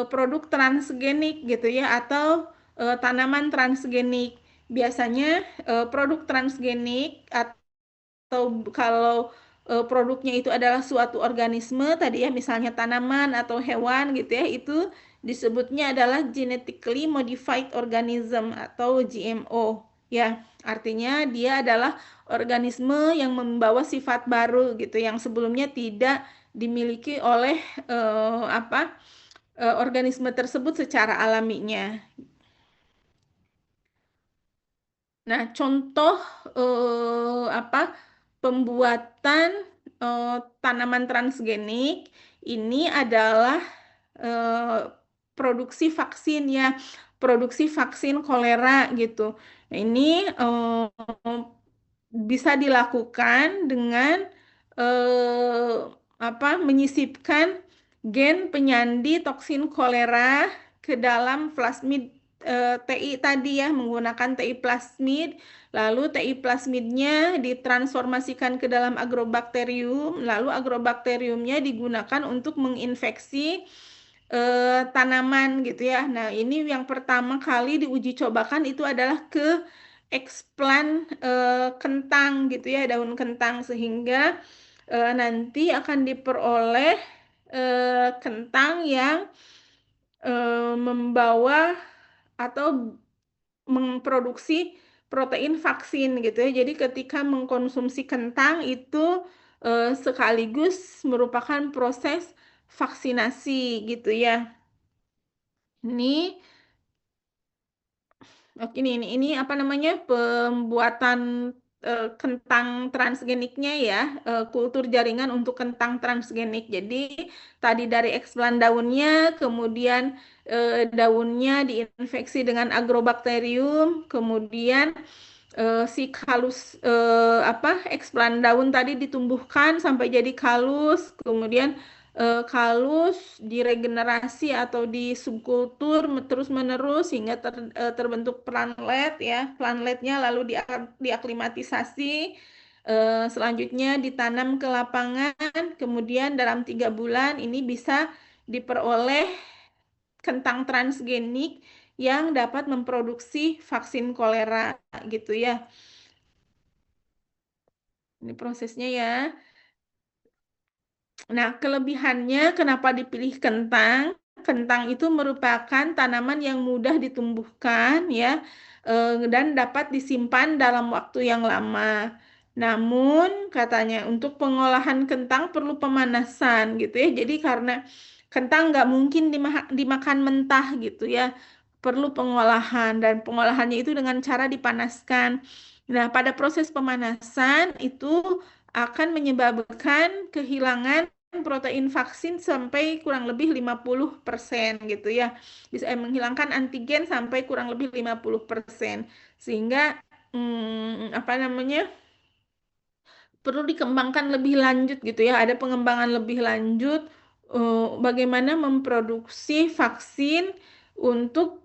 produk transgenik gitu ya, atau tanaman transgenik. Biasanya produk transgenik atau kalau produknya itu adalah suatu organisme tadi ya, misalnya tanaman atau hewan gitu ya, itu disebutnya adalah genetically modified organism atau GMO ya. Artinya dia adalah organisme yang membawa sifat baru gitu yang sebelumnya tidak dimiliki oleh organisme tersebut secara alaminya. Nah, contoh pembuatan tanaman transgenik ini adalah produksi vaksin ya, produksi vaksin kolera gitu. Nah, ini bisa dilakukan dengan menyisipkan gen penyandi toksin kolera ke dalam plasmid TI tadi ya, menggunakan TI plasmid, lalu TI plasmidnya ditransformasikan ke dalam agrobakterium, lalu agrobakteriumnya digunakan untuk menginfeksi tanaman gitu ya. Nah, ini yang pertama kali diuji cobakan itu adalah ke eksplan kentang gitu ya, daun kentang, sehingga nanti akan diperoleh kentang yang membawa atau memproduksi protein vaksin gitu ya. Jadi ketika mengkonsumsi kentang itu sekaligus merupakan proses vaksinasi gitu ya. Ini oke, ini apa namanya, pembuatan kentang transgeniknya ya, kultur jaringan untuk kentang transgenik. Jadi tadi dari eksplan daunnya, kemudian daunnya diinfeksi dengan agrobakterium, kemudian si kalus apa, eksplan daun tadi ditumbuhkan sampai jadi kalus, kemudian kalus diregenerasi atau disubkultur terus menerus hingga terbentuk planlet ya, planletnya lalu diaklimatisasi, selanjutnya ditanam ke lapangan, kemudian dalam 3 bulan ini bisa diperoleh kentang transgenik yang dapat memproduksi vaksin kolera gitu ya. Ini prosesnya ya. Nah, kelebihannya kenapa dipilih kentang? Kentang itu merupakan tanaman yang mudah ditumbuhkan ya, dan dapat disimpan dalam waktu yang lama. Namun katanya untuk pengolahan kentang perlu pemanasan gitu ya. Jadi karena kentang nggak mungkin dimakan mentah gitu ya, perlu pengolahan dan pengolahannya itu dengan cara dipanaskan. Nah, pada proses pemanasan itu akan menyebabkan kehilangan protein vaksin sampai kurang lebih 50% gitu ya. Bisa menghilangkan antigen sampai kurang lebih 50%. Sehingga apa namanya? Perlu dikembangkan lebih lanjut gitu ya. Ada pengembangan lebih lanjut bagaimana memproduksi vaksin untuk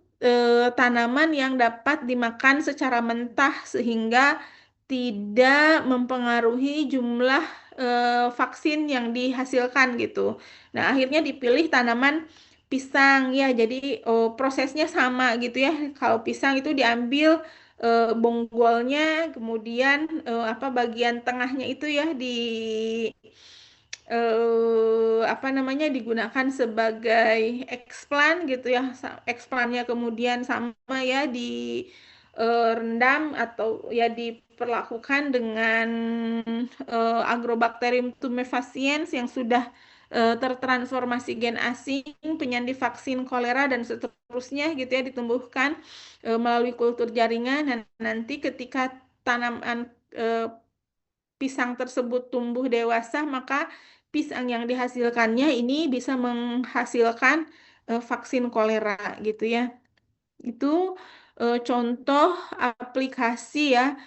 tanaman yang dapat dimakan secara mentah sehingga tidak mempengaruhi jumlah vaksin yang dihasilkan gitu. Nah, akhirnya dipilih tanaman pisang ya. Jadi prosesnya sama gitu ya. Kalau pisang itu diambil bonggolnya, kemudian apa bagian tengahnya itu ya apa namanya, digunakan sebagai eksplan gitu ya. Eksplannya kemudian sama ya rendam atau ya diperlakukan dengan Agrobacterium tumefaciens yang sudah tertransformasi gen asing, penyandi vaksin kolera dan seterusnya gitu ya, ditumbuhkan melalui kultur jaringan. Dan nanti ketika tanaman pisang tersebut tumbuh dewasa, maka pisang yang dihasilkannya ini bisa menghasilkan vaksin kolera gitu ya. Itu contoh aplikasi ya,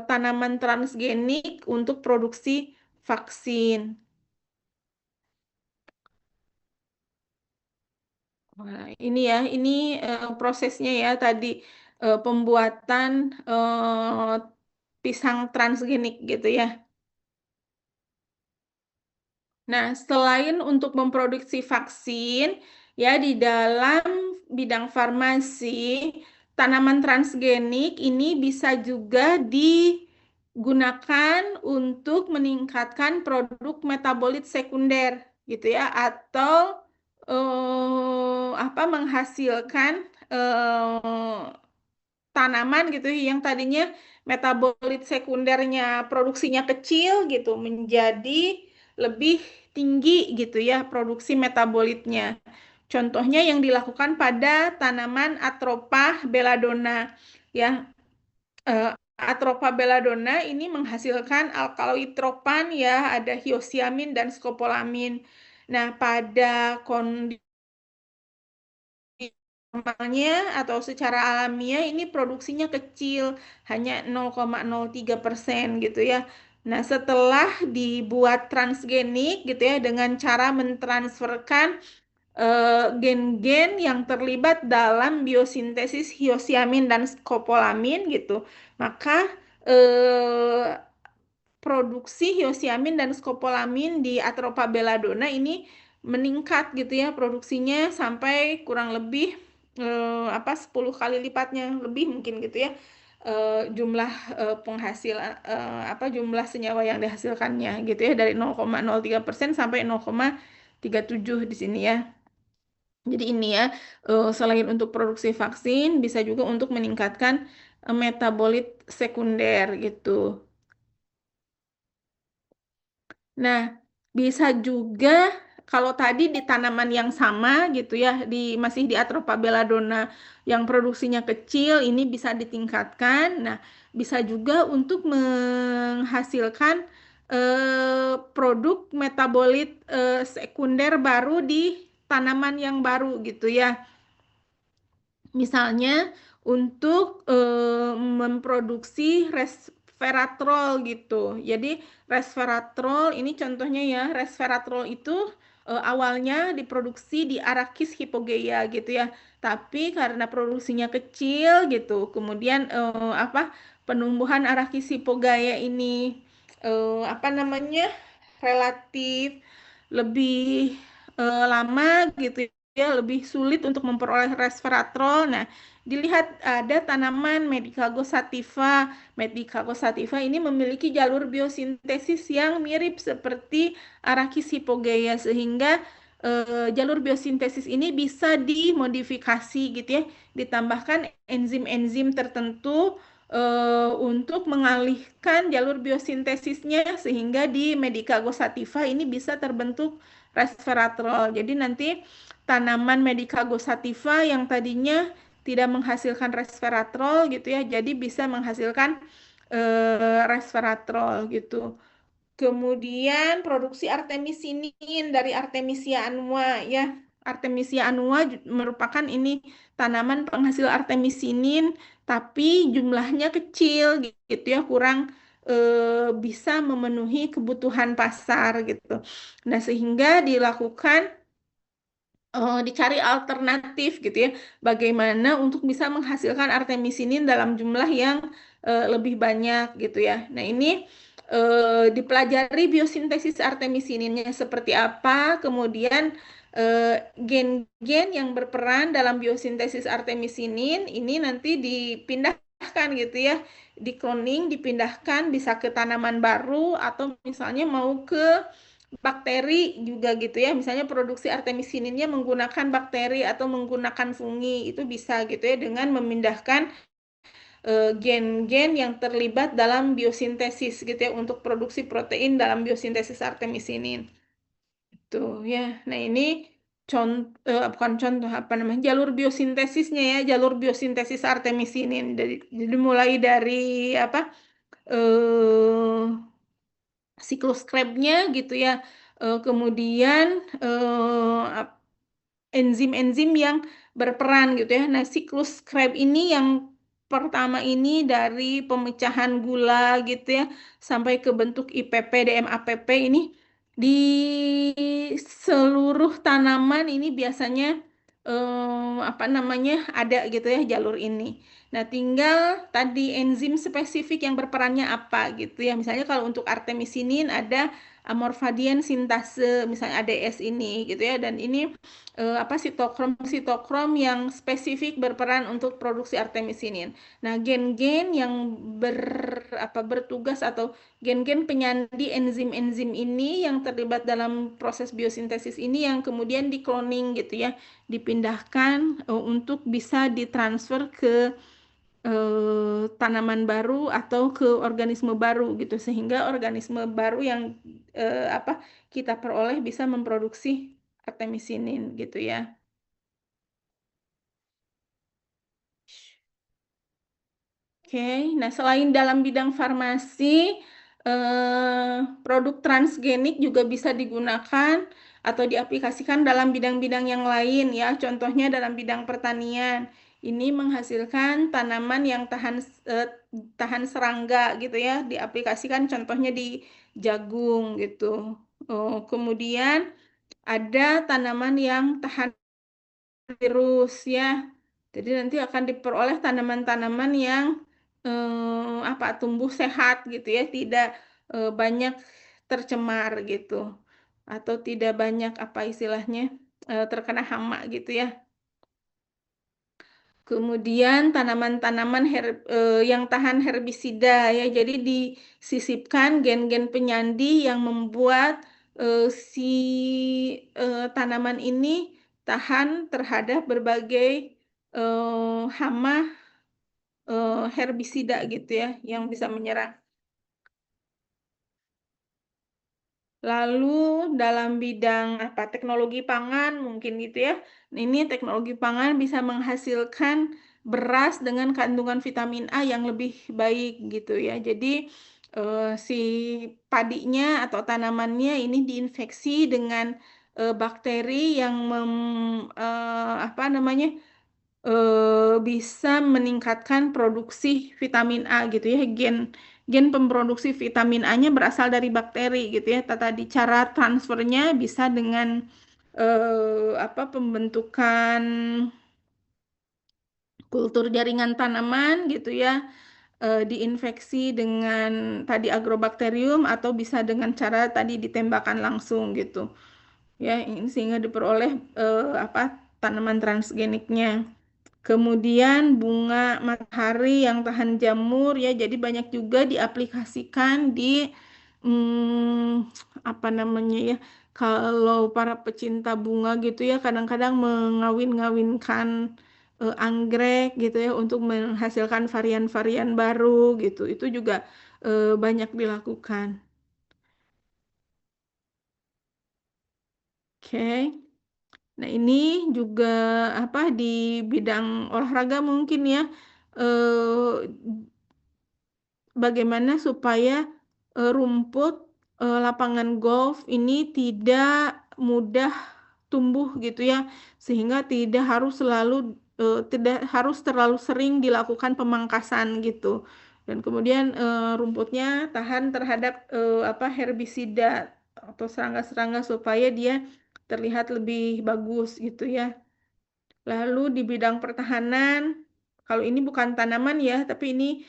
tanaman transgenik untuk produksi vaksin. Wah, ini ya, ini prosesnya ya tadi, pembuatan pisang transgenik gitu ya. Nah, selain untuk memproduksi vaksin, ya di dalam bidang farmasi, tanaman transgenik ini bisa juga digunakan untuk meningkatkan produk metabolit sekunder, gitu ya, atau apa, menghasilkan eh, tanaman gitu yang tadinya metabolit sekundernya produksinya kecil gitu menjadi lebih tinggi gitu ya produksi metabolitnya. Contohnya yang dilakukan pada tanaman Atropa belladonna ya. Atropa belladonna ini menghasilkan alkaloid ya, ada hyoscyamin dan skopolamin. Nah, pada kondisi normalnya atau secara alamiah ini produksinya kecil, hanya 0,03% gitu ya. Nah, setelah dibuat transgenik gitu ya dengan cara mentransferkan gen-gen yang terlibat dalam biosintesis hiosiamin dan skopolamin gitu. Maka eh, produksi hiosiamin dan skopolamin di Atropa belladonna ini meningkat gitu ya produksinya sampai kurang lebih 10 kali lipatnya lebih mungkin gitu ya jumlah penghasil jumlah senyawa yang dihasilkannya gitu ya dari 0,03% sampai 0,37 di sini ya. Jadi ini ya selain untuk produksi vaksin bisa juga untuk meningkatkan metabolit sekunder gitu. Nah, bisa juga kalau tadi di tanaman yang sama gitu ya, masih di Atropa belladonna yang produksinya kecil, ini bisa ditingkatkan. Nah, bisa juga untuk menghasilkan produk metabolit sekunder baru di tanaman yang baru gitu ya. Misalnya untuk memproduksi resveratrol gitu. Jadi resveratrol ini contohnya ya, resveratrol itu awalnya diproduksi di Arachis hypogaea gitu ya. Tapi karena produksinya kecil gitu, kemudian penumbuhan Arachis hypogaea ini relatif lebih lama gitu ya, lebih sulit untuk memperoleh resveratrol. Nah, dilihat ada tanaman Medicago sativa. Medicago sativa ini memiliki jalur biosintesis yang mirip seperti Arachis hypogaea sehingga jalur biosintesis ini bisa dimodifikasi gitu ya, ditambahkan enzim-enzim tertentu untuk mengalihkan jalur biosintesisnya sehingga di Medicago sativa ini bisa terbentuk resveratrol. Jadi nanti tanaman Medicago sativa yang tadinya tidak menghasilkan resveratrol gitu ya, jadi bisa menghasilkan resveratrol gitu. Kemudian produksi artemisinin dari Artemisia annua ya. Artemisia annua merupakan ini tanaman penghasil artemisinin tapi jumlahnya kecil gitu ya, kurang bisa memenuhi kebutuhan pasar gitu. Nah, sehingga dilakukan dicari alternatif gitu ya, bagaimana untuk bisa menghasilkan artemisinin dalam jumlah yang lebih banyak gitu ya. Nah, ini dipelajari biosintesis artemisininnya seperti apa, kemudian gen-gen yang berperan dalam biosintesis artemisinin ini nanti dipindahkan gitu ya, di cloning, dipindahkan bisa ke tanaman baru atau misalnya mau ke bakteri juga gitu ya. Misalnya produksi artemisininnya menggunakan bakteri atau menggunakan fungi itu bisa gitu ya dengan memindahkan gen-gen yang terlibat dalam biosintesis gitu ya untuk produksi protein dalam biosintesis artemisinin. Tuh ya. Nah, ini bukan contoh apa namanya jalur biosintesisnya ya, jalur biosintesis artemisinin. Jadi mulai dari apa eh siklus Krebsnya gitu ya. Kemudian enzim-enzim yang berperan gitu ya. Nah, siklus Krebs ini yang pertama ini dari pemecahan gula gitu ya sampai ke bentuk IPP, DMAPP ini di seluruh tanaman ini biasanya ada gitu ya jalur ini. Nah, tinggal tadi enzim spesifik yang berperannya apa gitu ya. Misalnya kalau untuk artemisinin ada amorfadien sintase, misalnya ADS ini gitu ya. Dan ini sitokrom yang spesifik berperan untuk produksi artemisinin. Nah, gen-gen yang bertugas atau gen-gen penyandi enzim-enzim ini yang terlibat dalam proses biosintesis ini yang kemudian dikloning gitu ya, dipindahkan untuk bisa ditransfer ke tanaman baru atau ke organisme baru gitu sehingga organisme baru yang kita peroleh bisa memproduksi artemisinin gitu ya. Oke, nah selain dalam bidang farmasi, produk transgenik juga bisa digunakan atau diaplikasikan dalam bidang-bidang yang lain ya. Contohnya dalam bidang pertanian. Ini menghasilkan tanaman yang tahan serangga gitu ya, diaplikasikan contohnya di jagung gitu. Kemudian ada tanaman yang tahan virus ya. Jadi nanti akan diperoleh tanaman-tanaman yang apa tumbuh sehat gitu ya, tidak banyak tercemar gitu, atau tidak banyak apa istilahnya terkena hama gitu ya. Kemudian tanaman-tanaman yang tahan herbisida ya. Jadi disisipkan gen-gen penyandi yang membuat si tanaman ini tahan terhadap berbagai hama herbisida gitu ya yang bisa menyerang. Lalu dalam bidang apa teknologi pangan mungkin gitu ya. Ini teknologi pangan bisa menghasilkan beras dengan kandungan vitamin A yang lebih baik gitu ya. Jadi si padinya atau tanamannya ini diinfeksi dengan bakteri yang apa namanya bisa meningkatkan produksi vitamin A gitu ya. Gen pemproduksi vitamin A-nya berasal dari bakteri gitu ya. Tadi cara transfernya bisa dengan apa pembentukan kultur jaringan tanaman gitu ya. Diinfeksi dengan tadi agrobakterium atau bisa dengan cara tadi ditembakkan langsung gitu. Ya, ini sehingga diperoleh apa tanaman transgeniknya. Kemudian bunga matahari yang tahan jamur ya, jadi banyak juga diaplikasikan di apa namanya ya, kalau para pecinta bunga gitu ya, kadang-kadang mengawin-ngawinkan anggrek gitu ya untuk menghasilkan varian-varian baru gitu. Itu juga banyak dilakukan. Oke. Nah, ini juga apa di bidang olahraga mungkin ya. eh, Bagaimana supaya rumput lapangan golf ini tidak mudah tumbuh gitu ya, sehingga tidak harus terlalu sering dilakukan pemangkasan gitu. Dan kemudian rumputnya tahan terhadap apa herbisida atau serangga-serangga supaya dia terlihat lebih bagus gitu ya. Lalu di bidang pertahanan, kalau ini bukan tanaman ya, tapi ini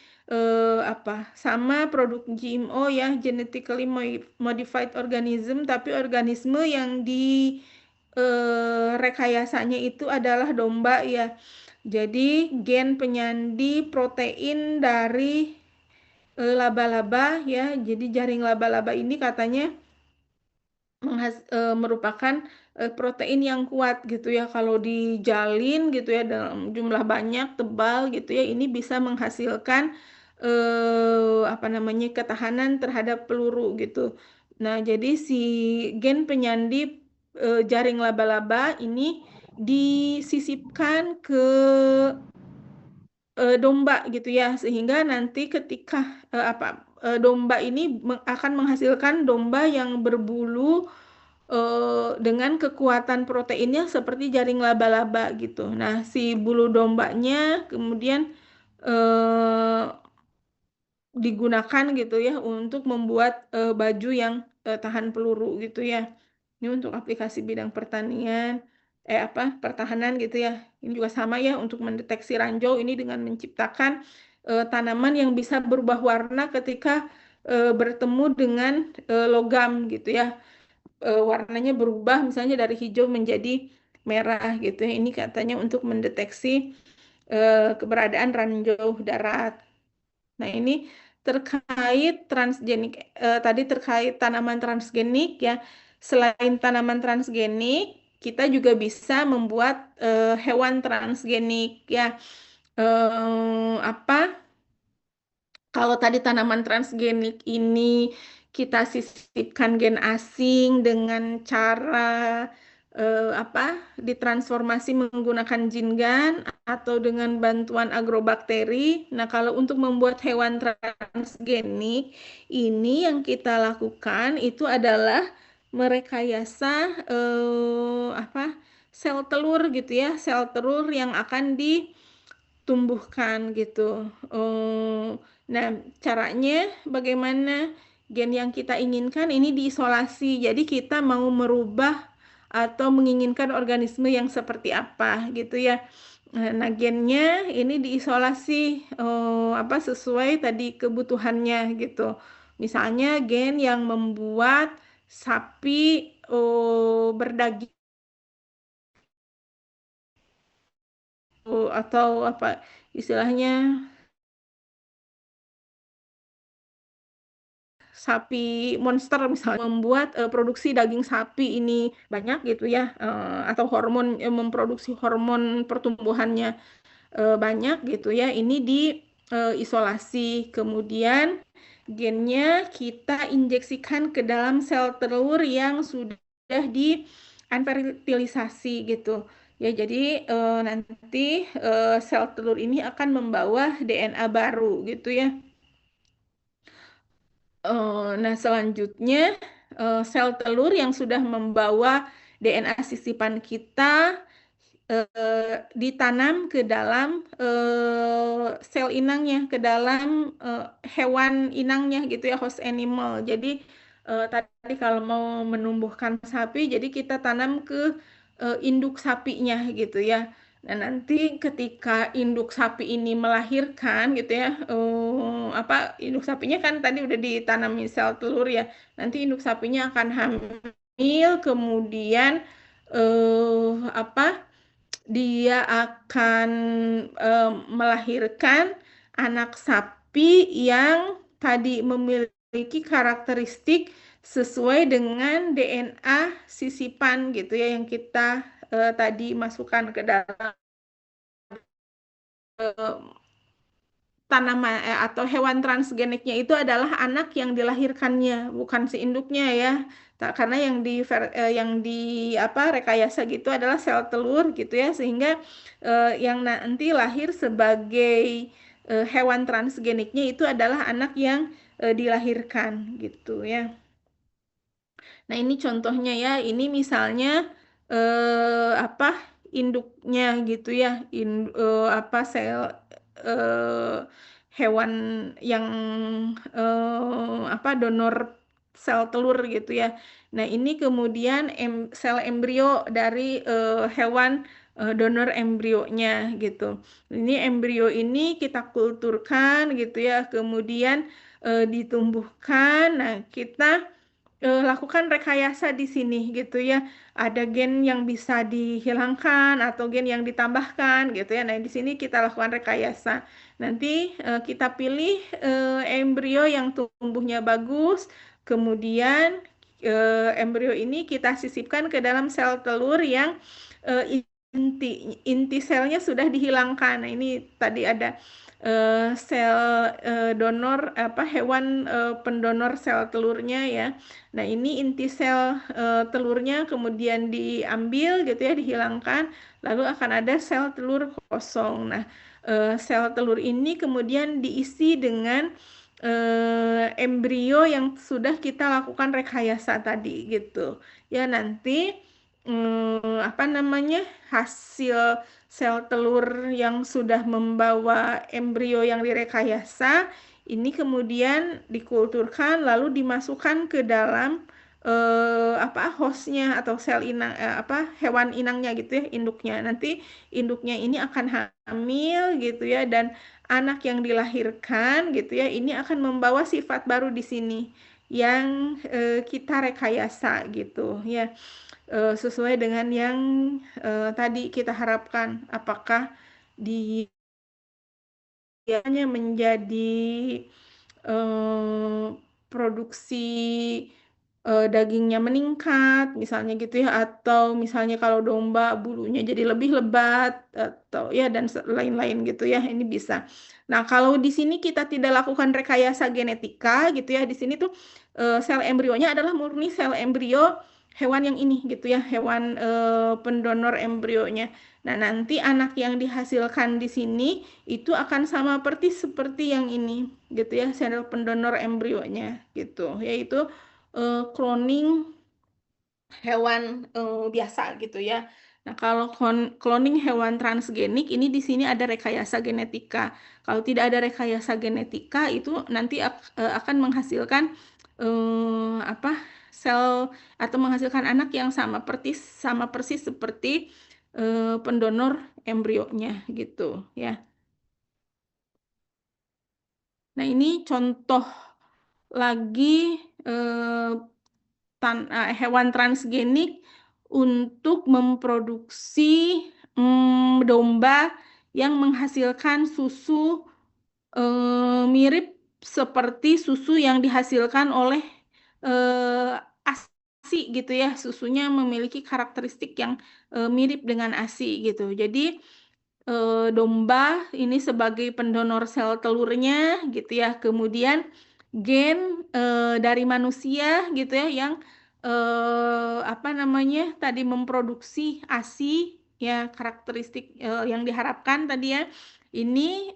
apa? Sama produk GMO ya, genetically modified organism, tapi organisme yang di rekayasanya itu adalah domba ya. Jadi gen penyandi protein dari laba-laba ya. Jadi jaring laba-laba ini katanya merupakan protein yang kuat gitu ya kalau dijalin gitu ya dalam jumlah banyak tebal gitu ya ini bisa menghasilkan apa namanya ketahanan terhadap peluru gitu. Nah, jadi si gen penyandi jaring laba-laba ini disisipkan ke domba gitu ya sehingga nanti ketika apa domba ini akan menghasilkan domba yang berbulu dengan kekuatan proteinnya seperti jaring laba-laba gitu. Nah, si bulu dombanya kemudian eh, digunakan gitu ya untuk membuat baju yang tahan peluru gitu ya. Ini untuk aplikasi bidang pertanian, apa pertahanan gitu ya. Ini juga sama ya untuk mendeteksi ranjau ini dengan menciptakan tanaman yang bisa berubah warna ketika bertemu dengan logam gitu ya. Warnanya berubah misalnya dari hijau menjadi merah gitu ya. Ini katanya untuk mendeteksi keberadaan ranjau darat. Nah, ini terkait transgenik tadi terkait tanaman transgenik ya. Selain tanaman transgenik, kita juga bisa membuat hewan transgenik ya. Apa kalau tadi tanaman transgenik ini kita sisipkan gen asing dengan cara apa ditransformasi menggunakan jingan atau dengan bantuan agrobakteri. Nah, kalau untuk membuat hewan transgenik ini yang kita lakukan itu adalah merekayasa apa sel telur gitu ya, sel telur yang akan tumbuhkan gitu. Nah, caranya bagaimana gen yang kita inginkan ini diisolasi. Jadi kita mau merubah atau menginginkan organisme yang seperti apa gitu ya. Nah, gennya ini diisolasi sesuai tadi kebutuhannya gitu. Misalnya gen yang membuat sapi berdaging atau apa istilahnya sapi monster misalnya membuat produksi daging sapi ini banyak gitu ya, atau hormon memproduksi hormon pertumbuhannya banyak gitu ya, ini diisolasi. Kemudian gennya kita injeksikan ke dalam sel telur yang sudah di unfertilisasi gitu ya. Jadi nanti sel telur ini akan membawa DNA baru gitu ya. Nah, selanjutnya sel telur yang sudah membawa DNA sisipan kita ditanam ke dalam sel inangnya, ke dalam hewan inangnya gitu ya, host animal. Jadi tadi kalau mau menumbuhkan sapi, jadi kita tanam ke induk sapinya gitu ya. Nah, nanti ketika induk sapi ini melahirkan gitu ya, induk sapinya kan tadi udah ditanami sel telur ya. Nanti induk sapinya akan hamil, kemudian dia akan melahirkan anak sapi yang tadi memiliki karakteristik sesuai dengan DNA sisipan gitu ya yang kita tadi masukkan ke dalam tanaman atau hewan transgeniknya itu adalah anak yang dilahirkannya, bukan si induknya ya. Karena yang di rekayasa gitu adalah sel telur gitu ya, sehingga yang nanti lahir sebagai hewan transgeniknya itu adalah anak yang dilahirkan gitu ya. Nah, ini contohnya ya. Ini misalnya induknya gitu ya. Sel hewan yang donor sel telur gitu ya. Nah, ini kemudian sel embrio dari hewan donor embrionya gitu. Ini embrio ini kita kulturkan gitu ya. Kemudian ditumbuhkan. Nah, kita lakukan rekayasa di sini gitu ya. Ada gen yang bisa dihilangkan atau gen yang ditambahkan gitu ya. Nah, di sini kita lakukan rekayasa. Nanti kita pilih embrio yang tumbuhnya bagus. Kemudian embrio ini kita sisipkan ke dalam sel telur yang inti selnya sudah dihilangkan. Nah, ini tadi ada sel donor hewan pendonor sel telurnya ya. Nah, ini inti sel telurnya kemudian diambil gitu ya, dihilangkan, lalu akan ada sel telur kosong. Nah, sel telur ini kemudian diisi dengan embrio yang sudah kita lakukan rekayasa tadi gitu. Ya, nanti hasil sel telur yang sudah membawa embrio yang direkayasa ini kemudian dikulturkan lalu dimasukkan ke dalam hostnya atau sel inang hewan inangnya gitu ya, induknya. Nanti induknya ini akan hamil gitu ya, dan anak yang dilahirkan gitu ya ini akan membawa sifat baru di sini yang kita rekayasa gitu ya, sesuai dengan yang tadi kita harapkan. Apakah dia hanya menjadi produksi dagingnya meningkat misalnya gitu ya, atau misalnya kalau domba bulunya jadi lebih lebat atau ya dan lain-lain gitu ya, ini bisa. Nah, kalau di sini kita tidak lakukan rekayasa genetika gitu ya, di sini tuh sel embrionya adalah murni sel embrio hewan yang ini gitu ya, hewan pendonor embrionya. Nah, nanti anak yang dihasilkan di sini itu akan sama seperti yang ini gitu ya, sel pendonor embrionya gitu, yaitu cloning hewan biasa gitu ya. Nah, kalau cloning hewan transgenik ini di sini ada rekayasa genetika. Kalau tidak ada rekayasa genetika itu nanti akan menghasilkan sel atau menghasilkan anak yang sama persis seperti pendonor embrionya gitu ya. Nah, ini contoh lagi hewan transgenik untuk memproduksi domba yang menghasilkan susu mirip seperti susu yang dihasilkan oleh ASI gitu ya. Susunya memiliki karakteristik yang mirip dengan ASI gitu. Jadi domba ini sebagai pendonor sel telurnya gitu ya. Kemudian gen dari manusia gitu ya yang apa namanya tadi memproduksi ASI ya, karakteristik yang diharapkan tadi ya. Ini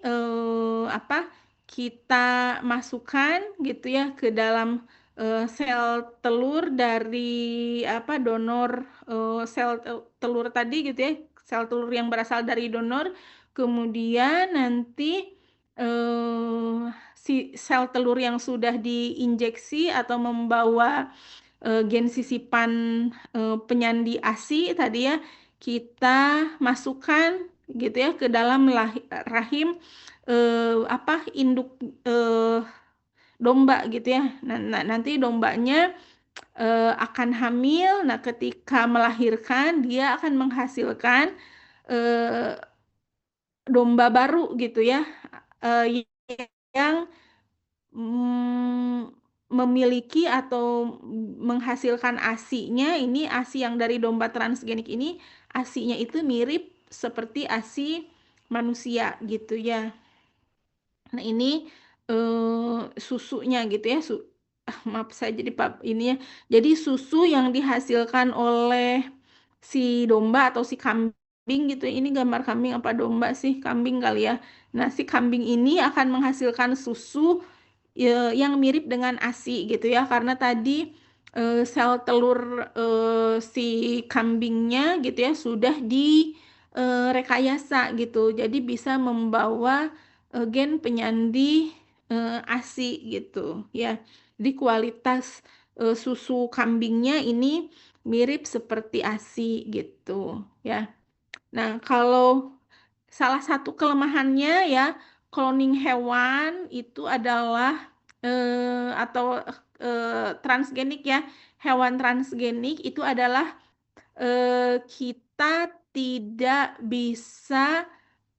apa kita masukkan gitu ya ke dalam sel telur dari apa donor sel telur tadi gitu ya, sel telur yang berasal dari donor. Kemudian nanti si sel telur yang sudah diinjeksi atau membawa gen sisipan penyandi ASI tadi ya, kita masukkan gitu ya ke dalam rahim apa induk domba gitu ya. Nah, nanti dombanya akan hamil. Nah, ketika melahirkan dia akan menghasilkan eh, domba baru gitu ya, yang memiliki atau menghasilkan ASI-nya. Ini ASI yang dari domba transgenik ini, ASI-nya itu mirip seperti ASI manusia gitu ya. Nah, ini susunya gitu ya. Maaf saya jadi ini ya. Jadi susu yang dihasilkan oleh si domba atau si kambing gitu. Ini gambar kambing apa domba sih? Kambing kali ya. Nah, si kambing ini akan menghasilkan susu yang mirip dengan ASI gitu ya. Karena tadi sel telur si kambingnya gitu ya sudah direkayasa gitu. Jadi bisa membawa gen penyandi ASI gitu ya. Di kualitas susu kambingnya ini mirip seperti ASI gitu ya. Nah, kalau salah satu kelemahannya ya, cloning hewan itu adalah atau transgenik ya, hewan transgenik itu adalah kita tidak bisa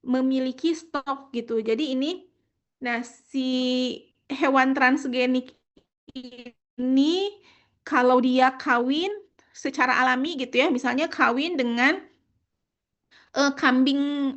memiliki stok gitu. Jadi ini, nah si hewan transgenik ini kalau dia kawin secara alami gitu ya, misalnya kawin dengan kambing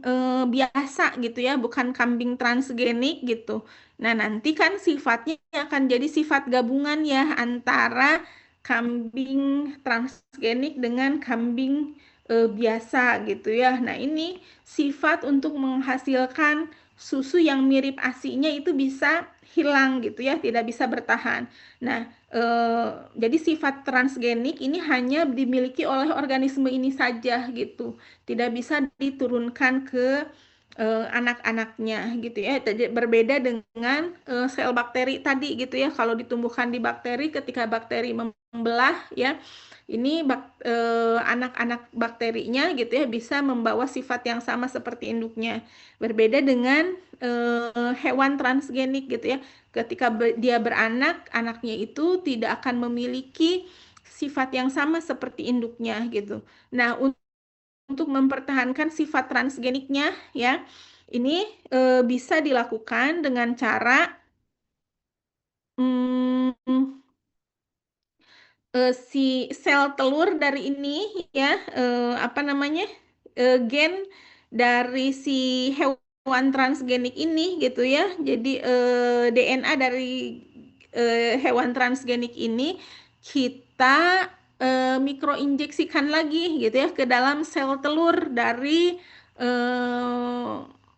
biasa gitu ya, bukan kambing transgenik gitu. Nah, nanti kan sifatnya akan jadi sifat gabungan ya antara kambing transgenik dengan kambing biasa gitu ya. Nah, ini sifat untuk menghasilkan susu yang mirip ASI-nya itu bisa hilang gitu ya, tidak bisa bertahan. Nah, jadi sifat transgenik ini hanya dimiliki oleh organisme ini saja gitu, tidak bisa diturunkan ke anak-anaknya gitu ya. Berbeda dengan sel bakteri tadi gitu ya. Kalau ditumbuhkan di bakteri, ketika bakteri membelah ya, ini anak-anak bakterinya gitu ya bisa membawa sifat yang sama seperti induknya. Berbeda dengan hewan transgenik gitu ya. Ketika dia beranak, anaknya itu tidak akan memiliki sifat yang sama seperti induknya gitu. Nah, untuk mempertahankan sifat transgeniknya ya, ini bisa dilakukan dengan cara si sel telur dari ini ya, apa namanya, gen dari si hewan transgenik ini gitu ya. Jadi DNA dari hewan transgenik ini kita mikroinjeksikan lagi gitu ya ke dalam sel telur dari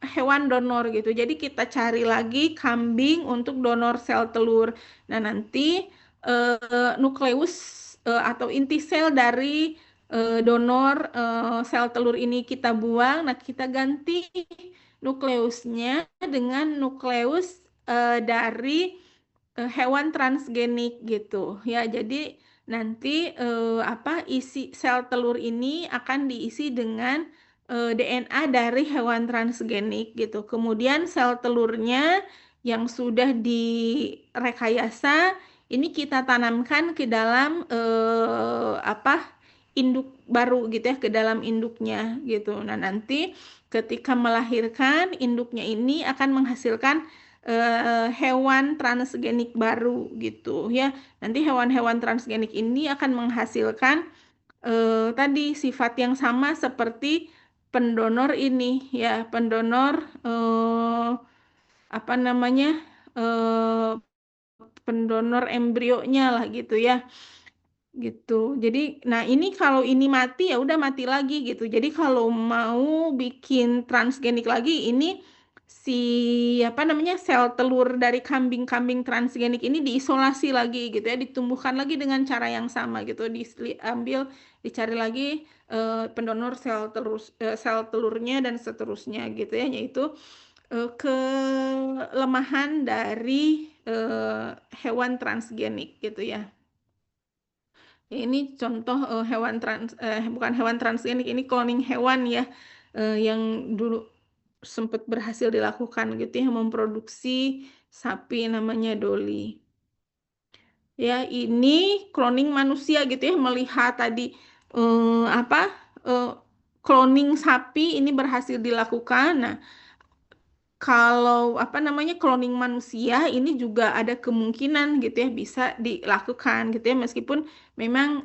hewan donor gitu. Jadi kita cari lagi kambing untuk donor sel telur. Nah, nanti nukleus atau inti sel dari donor sel telur ini kita buang. Nah, kita ganti nukleusnya dengan nukleus dari hewan transgenik gitu ya. Jadi nanti isi sel telur ini akan diisi dengan DNA dari hewan transgenik gitu. Kemudian sel telurnya yang sudah direkayasa ini kita tanamkan ke dalam induk baru gitu ya, ke dalam induknya gitu. Nah, nanti ketika melahirkan induknya ini akan menghasilkan hewan transgenik baru gitu ya. Nanti hewan-hewan transgenik ini akan menghasilkan tadi sifat yang sama seperti pendonor ini ya, pendonor apa namanya? eh, pendonor embrionya lah gitu ya. Gitu. Jadi, nah ini kalau ini mati ya udah mati lagi gitu. Jadi kalau mau bikin transgenik lagi ini si sel telur dari kambing-kambing transgenik ini diisolasi lagi gitu ya, ditumbuhkan lagi dengan cara yang sama gitu. Diambil, dicari lagi pendonor sel telurnya dan seterusnya gitu ya, yaitu kelemahan dari hewan transgenik gitu ya. Ini contoh bukan hewan transgenik, ini cloning hewan ya, yang dulu sempat berhasil dilakukan gitu ya, memproduksi sapi namanya Dolly. Ya, ini cloning manusia gitu ya, melihat tadi cloning sapi ini berhasil dilakukan. Nah, kalau cloning manusia ini juga ada kemungkinan gitu ya bisa dilakukan gitu ya, meskipun memang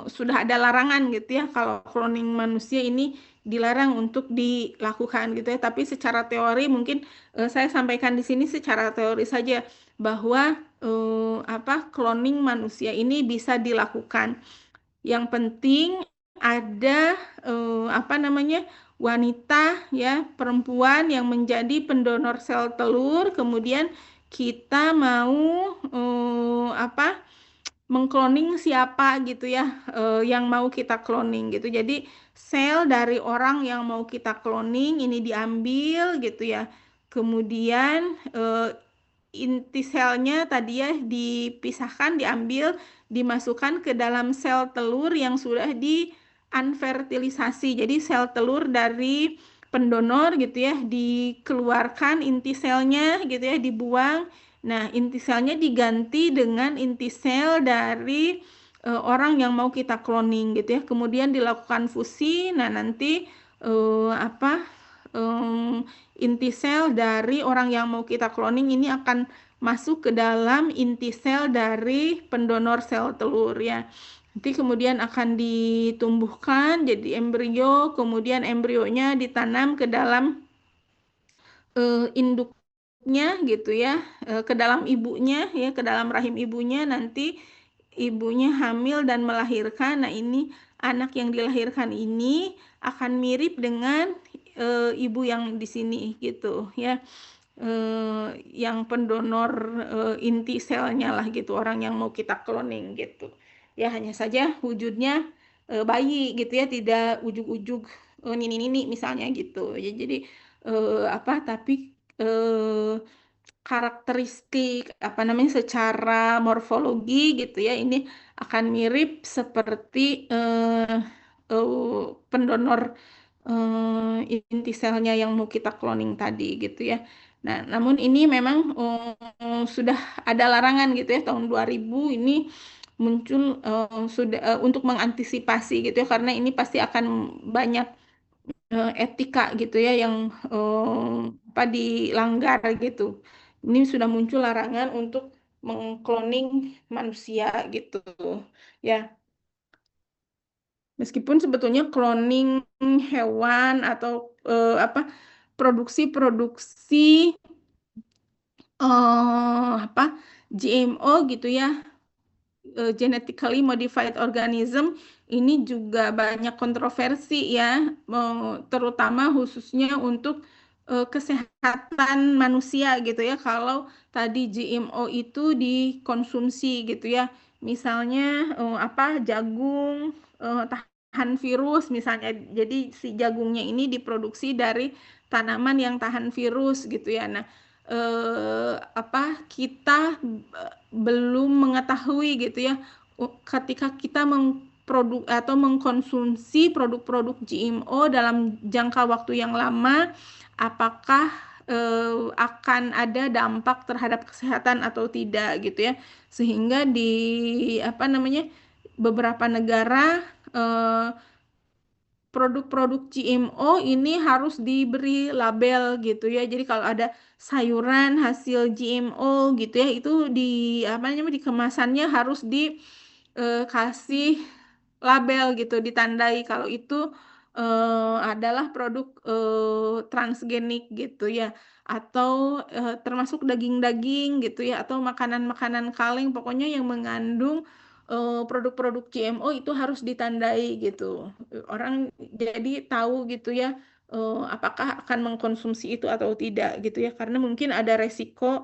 sudah ada larangan gitu ya kalau cloning manusia ini dilarang untuk dilakukan gitu ya, tapi secara teori mungkin saya sampaikan di sini secara teori saja bahwa cloning manusia ini bisa dilakukan. Yang penting ada wanita ya, perempuan yang menjadi pendonor sel telur, kemudian kita mau mengkloning siapa gitu ya, yang mau kita cloning gitu. Jadi sel dari orang yang mau kita cloning ini diambil gitu ya. Kemudian inti selnya tadi ya dipisahkan, diambil, dimasukkan ke dalam sel telur yang sudah unfertilisasi. Jadi sel telur dari pendonor gitu ya, dikeluarkan inti selnya gitu ya, dibuang. Nah, inti selnya diganti dengan inti sel dari orang yang mau kita cloning gitu ya. Kemudian dilakukan fusi. Nah, nanti inti sel dari orang yang mau kita cloning ini akan masuk ke dalam inti sel dari pendonor sel telur ya. Nanti kemudian akan ditumbuhkan jadi embrio, kemudian embrionya ditanam ke dalam induknya gitu ya, ke dalam ibunya ya, ke dalam rahim ibunya, nanti ibunya hamil dan melahirkan. Nah, ini anak yang dilahirkan ini akan mirip dengan ibu yang di sini gitu ya, yang pendonor inti selnya lah gitu, orang yang mau kita cloning gitu ya. Hanya saja wujudnya bayi gitu ya, tidak ujug-ujug nini-nini misalnya gitu ya. Jadi tapi karakteristik secara morfologi gitu ya, ini akan mirip seperti pendonor inti selnya yang mau kita cloning tadi gitu ya. Nah, namun ini memang sudah ada larangan gitu ya, tahun 2000 ini muncul untuk mengantisipasi gitu ya, karena ini pasti akan banyak etika gitu ya yang dilanggar gitu. Ini sudah muncul larangan untuk mengkloning manusia gitu ya. Meskipun sebetulnya cloning hewan atau produksi-produksi GMO gitu ya, genetically modified organism, ini juga banyak kontroversi ya, terutama khususnya untuk kesehatan manusia gitu ya, kalau tadi GMO itu dikonsumsi gitu ya, misalnya jagung tahan virus misalnya, jadi si jagungnya ini diproduksi dari tanaman yang tahan virus gitu ya. Nah, kita belum mengetahui gitu ya ketika kita mengproduk atau mengkonsumsi produk-produk GMO dalam jangka waktu yang lama, apakah akan ada dampak terhadap kesehatan atau tidak gitu ya. Sehingga di apa namanya beberapa negara produk-produk GMO ini harus diberi label gitu ya. Jadi kalau ada sayuran hasil GMO gitu ya, itu di apa namanya di kemasannya harus dikasih label gitu, ditandai kalau itu adalah produk transgenik gitu ya, atau termasuk daging-daging gitu ya, atau makanan-makanan kaleng, pokoknya yang mengandung produk-produk GMO itu harus ditandai gitu. Orang jadi tahu gitu ya, apakah akan mengkonsumsi itu atau tidak gitu ya, karena mungkin ada resiko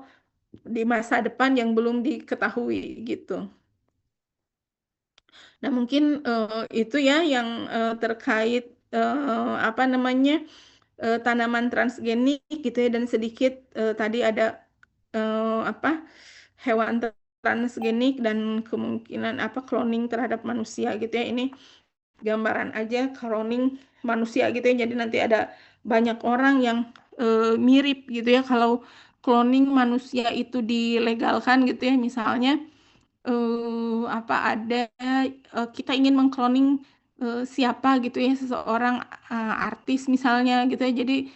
di masa depan yang belum diketahui gitu. Nah, mungkin itu ya yang terkait apa namanya tanaman transgenik gitu ya, dan sedikit tadi ada apa hewan transgenik dan kemungkinan apa cloning terhadap manusia gitu ya. Ini gambaran aja cloning manusia gitu ya. Jadi nanti ada banyak orang yang mirip gitu ya kalau cloning manusia itu dilegalkan gitu ya. Misalnya apa ada kita ingin mengkloning siapa gitu ya, seseorang artis misalnya gitu ya. Jadi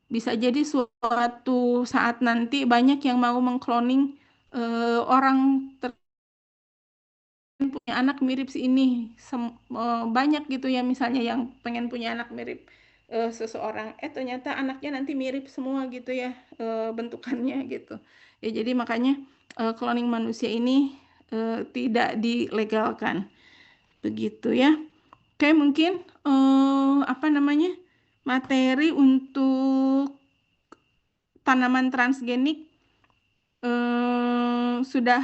bisa jadi suatu saat nanti banyak yang mau mengkloning orang punya anak mirip si ini. Banyak gitu ya, misalnya yang pengen punya anak mirip seseorang, ternyata anaknya nanti mirip semua gitu ya bentukannya gitu ya. Jadi makanya cloning manusia ini tidak dilegalkan begitu ya. Oke, mungkin apa namanya materi untuk tanaman transgenik sudah